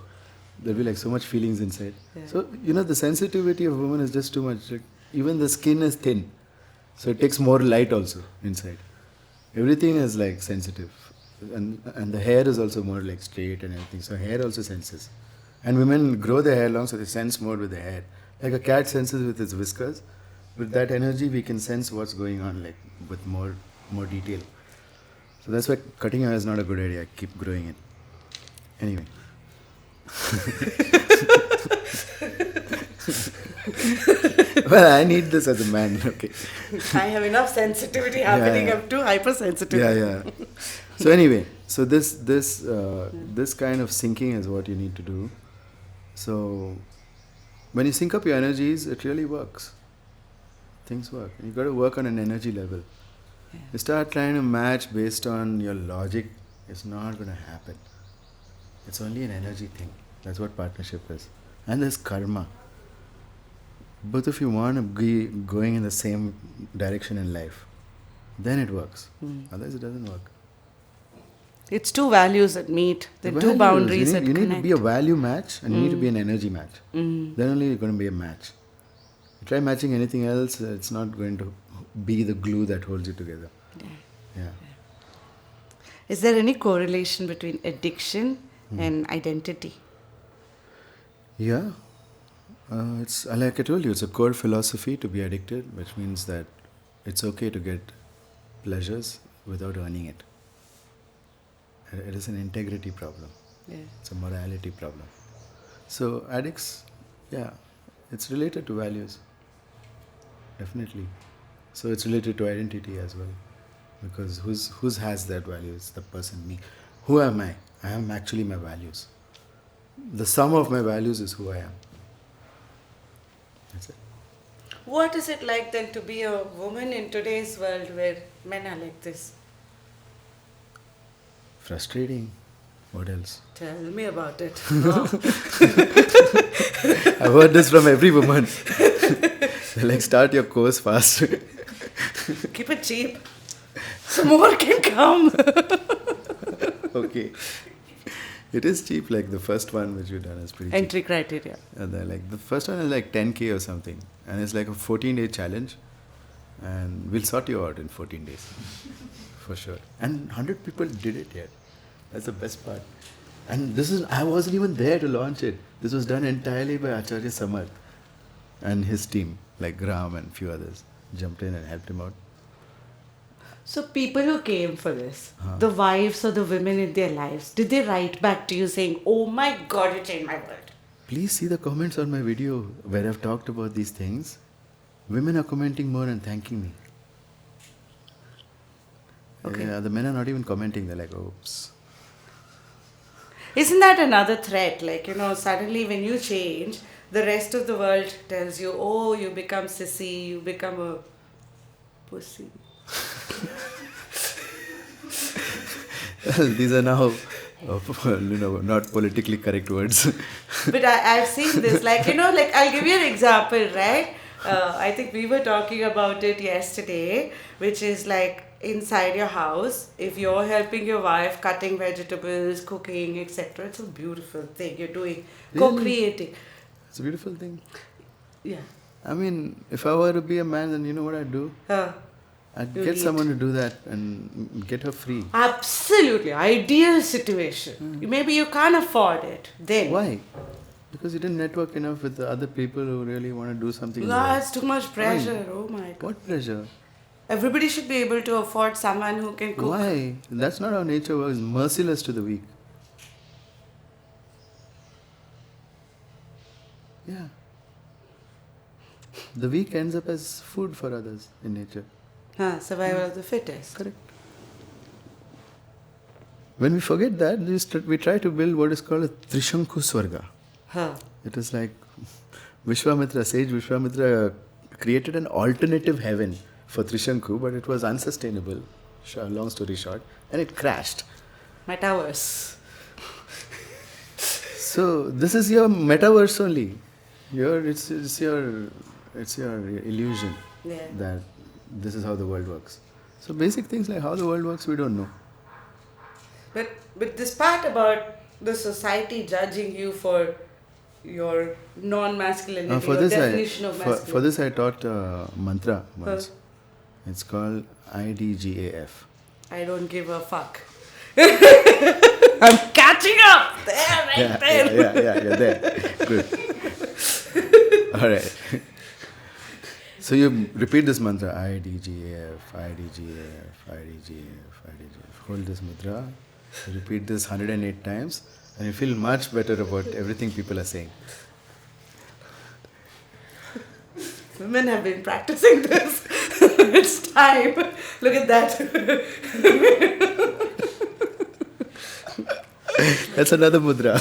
there'll be like so much feelings inside. Yeah. So the sensitivity of a woman is just too much. Like, even the skin is thin, so it takes more light also inside. Everything is like sensitive, and the hair is also more like straight and everything. So hair also senses, and women grow their hair long, so they sense more with the hair. Like a cat senses with its whiskers. With that energy, we can sense what's going on, like with more detail. So that's why cutting hair is not a good idea. Keep growing it. Anyway. Well, I need this as a man. Okay. I have enough sensitivity happening. I'm too hypersensitive. Yeah. So anyway, so this kind of syncing is what you need to do. So when you sync up your energies, it really works. Things work. You got to work on an energy level. Yeah. You start trying to match based on your logic, it's not going to happen. It's only an energy thing. That's what partnership is. And there's karma. Both of you want to be going in the same direction in life. Then it works. Otherwise it doesn't work. It's two values that meet. The two boundaries that connect. You need to be a value match and you need to be an energy match. Then only you're going to be a match. You try matching anything else, it's not going to be the glue that holds you together. Yeah. Is there any correlation between addiction and identity? Yeah. It's like I told you, it's a core philosophy to be addicted, which means that it's okay to get pleasures without earning it. It is an integrity problem. Yeah. It's a morality problem. So addicts, it's related to values. Definitely. So it's related to identity as well. Because whose has that value? It's the person, me. Who am I? I am actually my values. The sum of my values is who I am. That's it. What is it like then to be a woman in today's world where men are like this? Frustrating. What else? Tell me about it. I've heard this from every woman. Like, start your course fast. Keep it cheap. So more can come. Okay. It is cheap, like the first one which we've done is pretty cheap. Entry criteria. And like the first one is like 10K or something. And it's like a 14-day challenge. And we'll sort you out in 14 days. For sure. And 100 people did it yet. That's the best part. And I wasn't even there to launch it. This was done entirely by Acharya Samarth and his team, like Graham and few others, jumped in and helped him out. So people who came for this, the wives or the women in their lives, did they write back to you saying, oh my God, you changed my world? Please see the comments on my video where I've talked about these things. Women are commenting more and thanking me. Okay. Yeah, the men are not even commenting. They're like, oops. Isn't that another threat? Like, suddenly when you change, the rest of the world tells you, oh, you become sissy, you become a pussy. Well, these are now, not politically correct words. But I've seen this, I'll give you an example, right? I think we were talking about it yesterday, which is like inside your house, if you're helping your wife cutting vegetables, cooking, etc., it's a beautiful thing you're doing, co-creating. It's a beautiful thing. Yeah. I mean, if I were to be a man, then you know what I'd do? I'd get someone to do that and get her free. Absolutely. Ideal situation. Maybe you can't afford it. Then. Why? Because you didn't network enough with the other people who really want to do something. No, it's too much pressure. Oh my God. What pressure? Everybody should be able to afford someone who can cook. Why? That's not how nature works. Merciless to the weak. Yeah. the weak ends up as food for others in nature. Survival of the fittest. Correct. When we forget that, we try to build what is called a Trishanku Swarga. It is like Vishwamitra, sage Vishwamitra created an alternative heaven for Trishanku, but it was unsustainable, long story short, and it crashed. Metaverse. So this is your metaverse only. It's your illusion that this is how the world works. So basic things like how the world works, we don't know. But this part about the society judging you for your non-masculinity, or definition of masculinity. For this I taught a mantra once. It's called IDGAF. I don't give a fuck. I'm catching up! There, there. You're there. Good. Alright. So you repeat this mantra, IDGAF, IDGAF, IDGAF, IDGAF. Hold this mudra. Repeat this 108 times and you feel much better about everything people are saying. Women have been practicing this. It's time. Look at that. That's another mudra.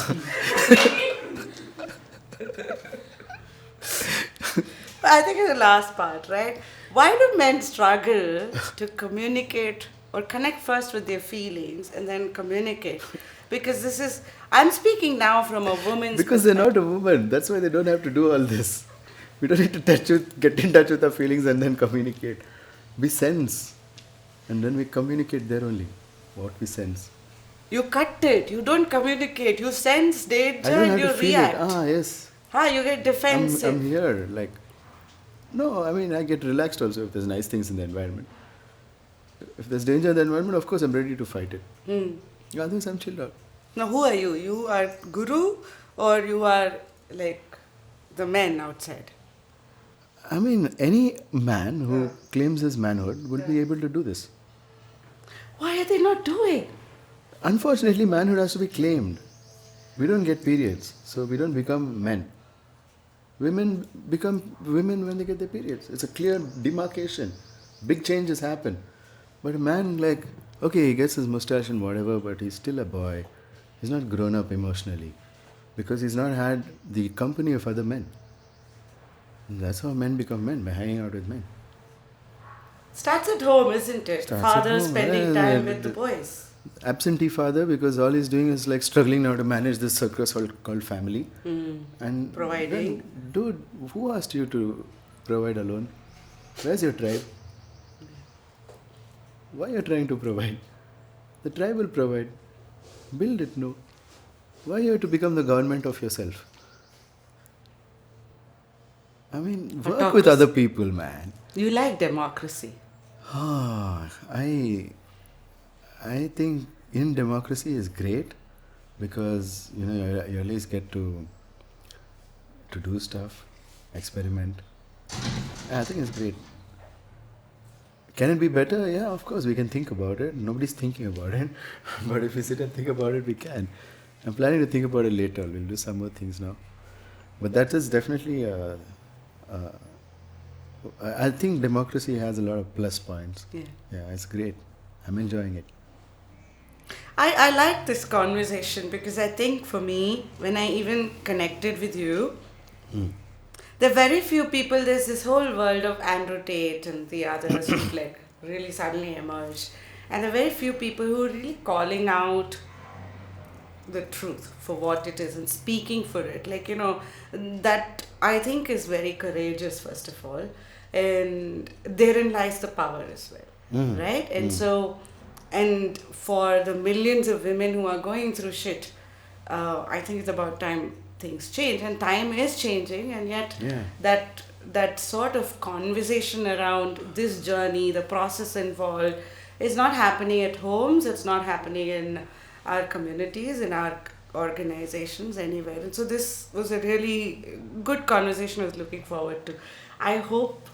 I think it's the last part, right? Why do men struggle to communicate or connect first with their feelings and then communicate? Because I'm speaking now from a woman's Because they're not a woman. That's why they don't have to do all this. We don't need to get in touch with our feelings and then communicate. We sense. And then we communicate there only. What we sense. You cut it. You don't communicate. You sense danger and you react. Yes. You get defensive. I'm here. No, I get relaxed also if there's nice things in the environment. If there's danger in the environment, of course I'm ready to fight it. Otherwise I'm chilled out. Now who are you? You are Guru or you are like the men outside? Any man who claims his manhood would be able to do this. Why are they not doing? Unfortunately, manhood has to be claimed. We don't get periods, so we don't become men. Women become women when they get their periods. It's a clear demarcation. Big changes happen. But a man he gets his mustache and whatever, but he's still a boy. He's not grown up emotionally because he's not had the company of other men. And that's how men become men, by hanging out with men. Starts at home, isn't it? Father spending time with the boys. Absentee father, because all he's doing is struggling now to manage this circus called family. And providing. Dude, who asked you to provide alone? Where's your tribe? Why are you trying to provide? The tribe will provide. Build it, no. Why you have to become the government of yourself? Work with other people, man. You like democracy. I think in democracy is great because you at least get to do stuff, experiment. I think it's great. Can it be better? Yeah, of course we can think about it. Nobody's thinking about it, but if we sit and think about it, we can. I'm planning to think about it later. We'll do some more things now, but that is definitely. I think democracy has a lot of plus points. Yeah, it's great. I'm enjoying it. I like this conversation because I think for me, when I even connected with you, there are very few people, there's this whole world of Andrew Tate and the others who really suddenly emerged. And there are very few people who are really calling out the truth for what it is and speaking for it. That I think is very courageous, first of all. And therein lies the power as well, right? And so, and for the millions of women who are going through shit, I think it's about time things change. And time is changing, and yet that sort of conversation around this journey, the process involved, is not happening at homes, it's not happening in our communities, in our organizations, anywhere. And so this was a really good conversation I was looking forward to. I hope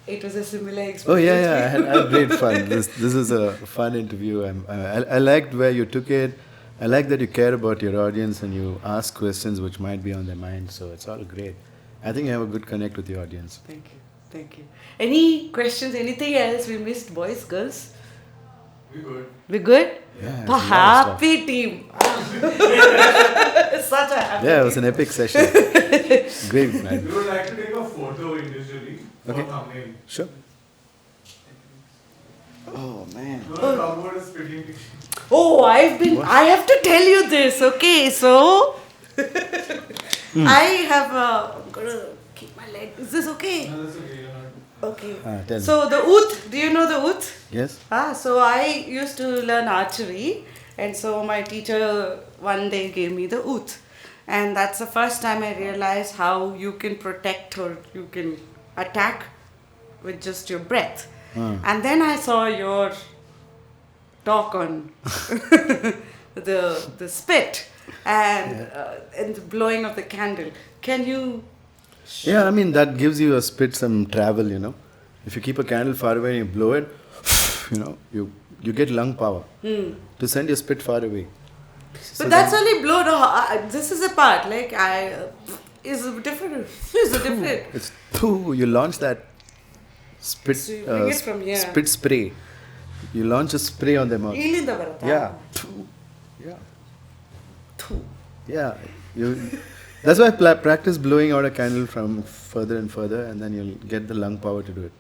it was a similar experience. Oh yeah, I had great fun. This is a fun interview. I liked where you took it. I like that you care about your audience and you ask questions which might be on their mind. So it's all great. I think you have a good connect with your audience. Thank you. Thank you. Any questions? Anything else we missed, boys, girls? We good. We good? Yeah, A happy team. Such a happy Yeah, it team. was an epic session. Great, man. We would like to take a photo individually for Okay. thumbnail. Sure. Oh, man. No, the cupboard is pretty big. Oh, I have to tell you this, okay? So, I have, I'm gonna keep my leg. Is this okay? No, that's okay. You're not. Okay. Tell me. So, the oot, do you know the oot? Yes? So I used to learn archery, and so my teacher one day gave me the oot. And that's the first time I realized how you can protect or you can attack with just your breath. And then I saw your talk on the spit and the blowing of the candle. Can you? Yeah, I mean, that gives you a spit some travel, you know. If you keep a candle far away and you blow it, you know, you get lung power to send your spit far away. So But that's only blown. This is a part. Like is different. Is different. It's you launch that spit, So you bring it from here. spit spray. You launch a spray on them. Ilinda barata. Yeah. Yeah. Yeah. That's why I practice blowing out a candle from further and further, and then you'll get the lung power to do it.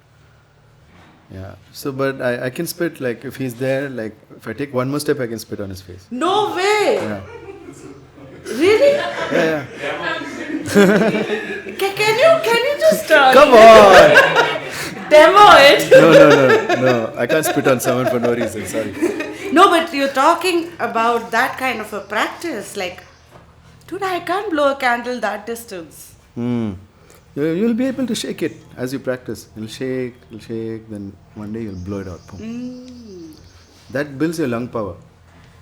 Yeah. So, but I can spit, like, if he's there, like, if I take one more step, I can spit on his face. No way. Yeah. Really? Yeah. Can you just Come on! demo it? No. I can't spit on someone for no reason. Sorry. No, but you're talking about that kind of a practice. Like, dude, I can't blow a candle that distance. You'll be able to shake it as you practice. You'll shake, then one day you'll blow it out. Boom. That builds your lung power.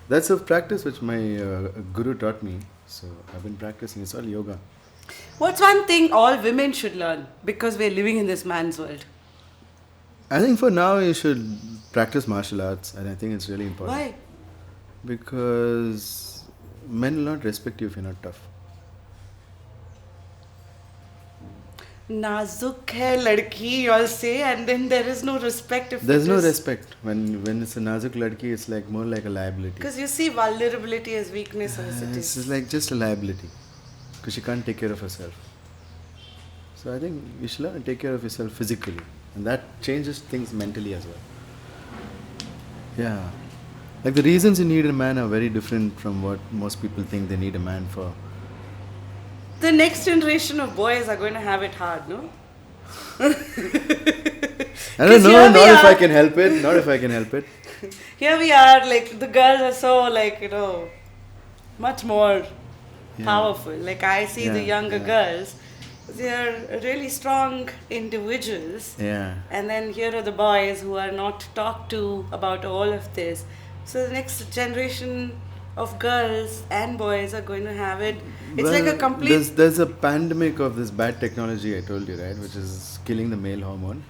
That's a practice which my guru taught me. So I've been practicing. It's all yoga. What's one thing all women should learn? Because we're living in this man's world. I think for now you should practice martial arts, and I think it's really important. Why? Because men will not respect you if you're not tough. Nazuk hai ladki, you all say, and then there is no respect if There's it no is- respect. When it's a nazuk ladki, it's like more like a liability. Because you see vulnerability as weakness as it It's is. like just a liability. Because she can't take care of herself. So I think you should learn to take care of yourself physically. And that changes things mentally as well. Yeah. Like the reasons you need a man are very different from what most people think they need a man for. The next generation of boys are going to have it hard, no? I don't 'Cause know, here we not if I are. can help it. Not if I can help it. Here we are, like, the girls are so, like, you know, much more powerful. Like, I see the Yeah, younger yeah. girls, they're really strong individuals. Yeah. And then here are the boys who are not talked to about all of this. So the next generation of girls and boys are going to have it. It's like a complete. There's a pandemic of this bad technology I told you, right? Which is killing the male hormone.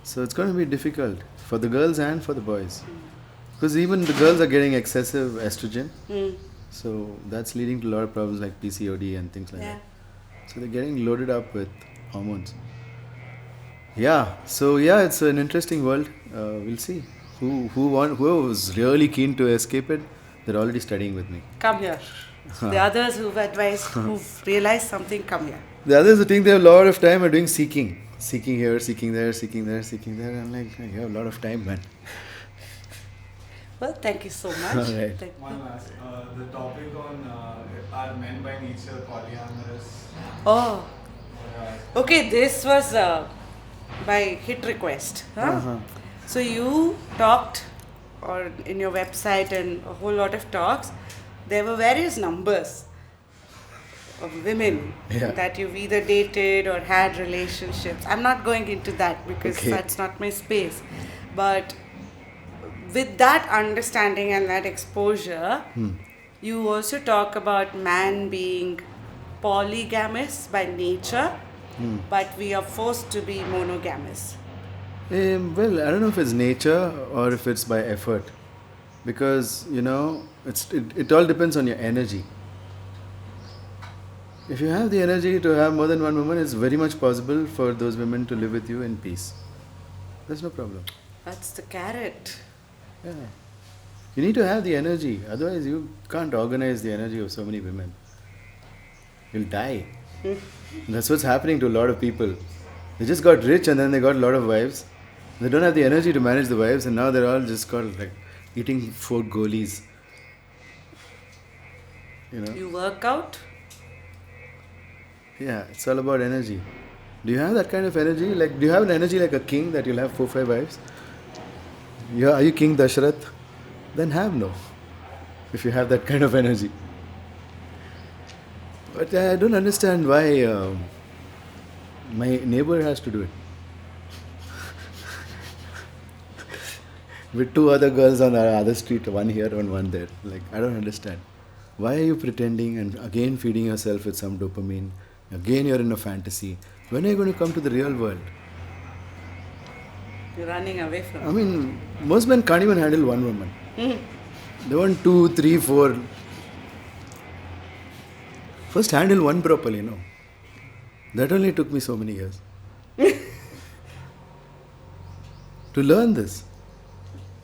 So it's going to be difficult for the girls and for the boys. Because even the girls are getting excessive estrogen. So that's leading to a lot of problems like PCOD and things like that. So they're getting loaded up with hormones. Yeah. So yeah, it's an interesting world. We'll see. Who was really keen to escape it, they're already studying with me. Come here. The others who've realized something, come here. The others who think they have a lot of time are doing seeking. Seeking here, seeking there, seeking there, seeking there. I'm like, you have a lot of time, man. Well, thank you so much. All right. One last. The topic on are men by nature polyamorous? Oh, Or, okay. This was by hit request. Huh? So you talked, or in your website and a whole lot of talks, there were various numbers of women Yeah. that you've either dated or had relationships. I'm not going into that because Okay. that's not my space. But with that understanding and that exposure, you also talk about man being polygamous by nature, but we are forced to be monogamous. Well, I don't know if it's nature or if it's by effort. Because, it all depends on your energy. If you have the energy to have more than one woman, it's very much possible for those women to live with you in peace. There's no problem. That's the carrot. Yeah. You need to have the energy, otherwise you can't organize the energy of so many women. You'll die. And that's what's happening to a lot of people. They just got rich and then they got a lot of wives. They don't have the energy to manage the wives, and now they're all just got like eating 4 goalies. You know? You work out? Yeah, it's all about energy. Do you have that kind of energy? Like, do you have an energy like a king that you'll have 4, 5 wives? Yeah, are you King Dashrath? Then have no. If you have that kind of energy. But I don't understand why my neighbor has to do it. With 2 other girls on the other street, one here and one there. Like, I don't understand. Why are you pretending and again feeding yourself with some dopamine? Again you're in a fantasy. When are you going to come to the real world? You're running away from I mean, most men can't even handle one woman. They want 2, 3, 4. First handle one properly, no? That only took me so many years. To learn this.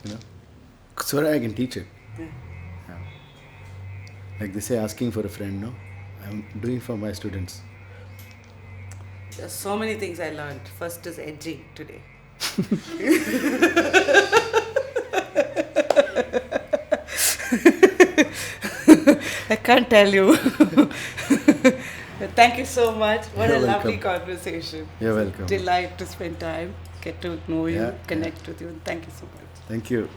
You know? So that I can teach it. Yeah. Yeah. Like they say, asking for a friend, no? I'm doing for my students. There's so many things I learned. First is edging today. I can't tell you. Thank you so much. What You're a lovely welcome. conversation. You're It's a welcome. delight to spend time, get to know you, Yeah, connect with you. And thank you so much. Thank you.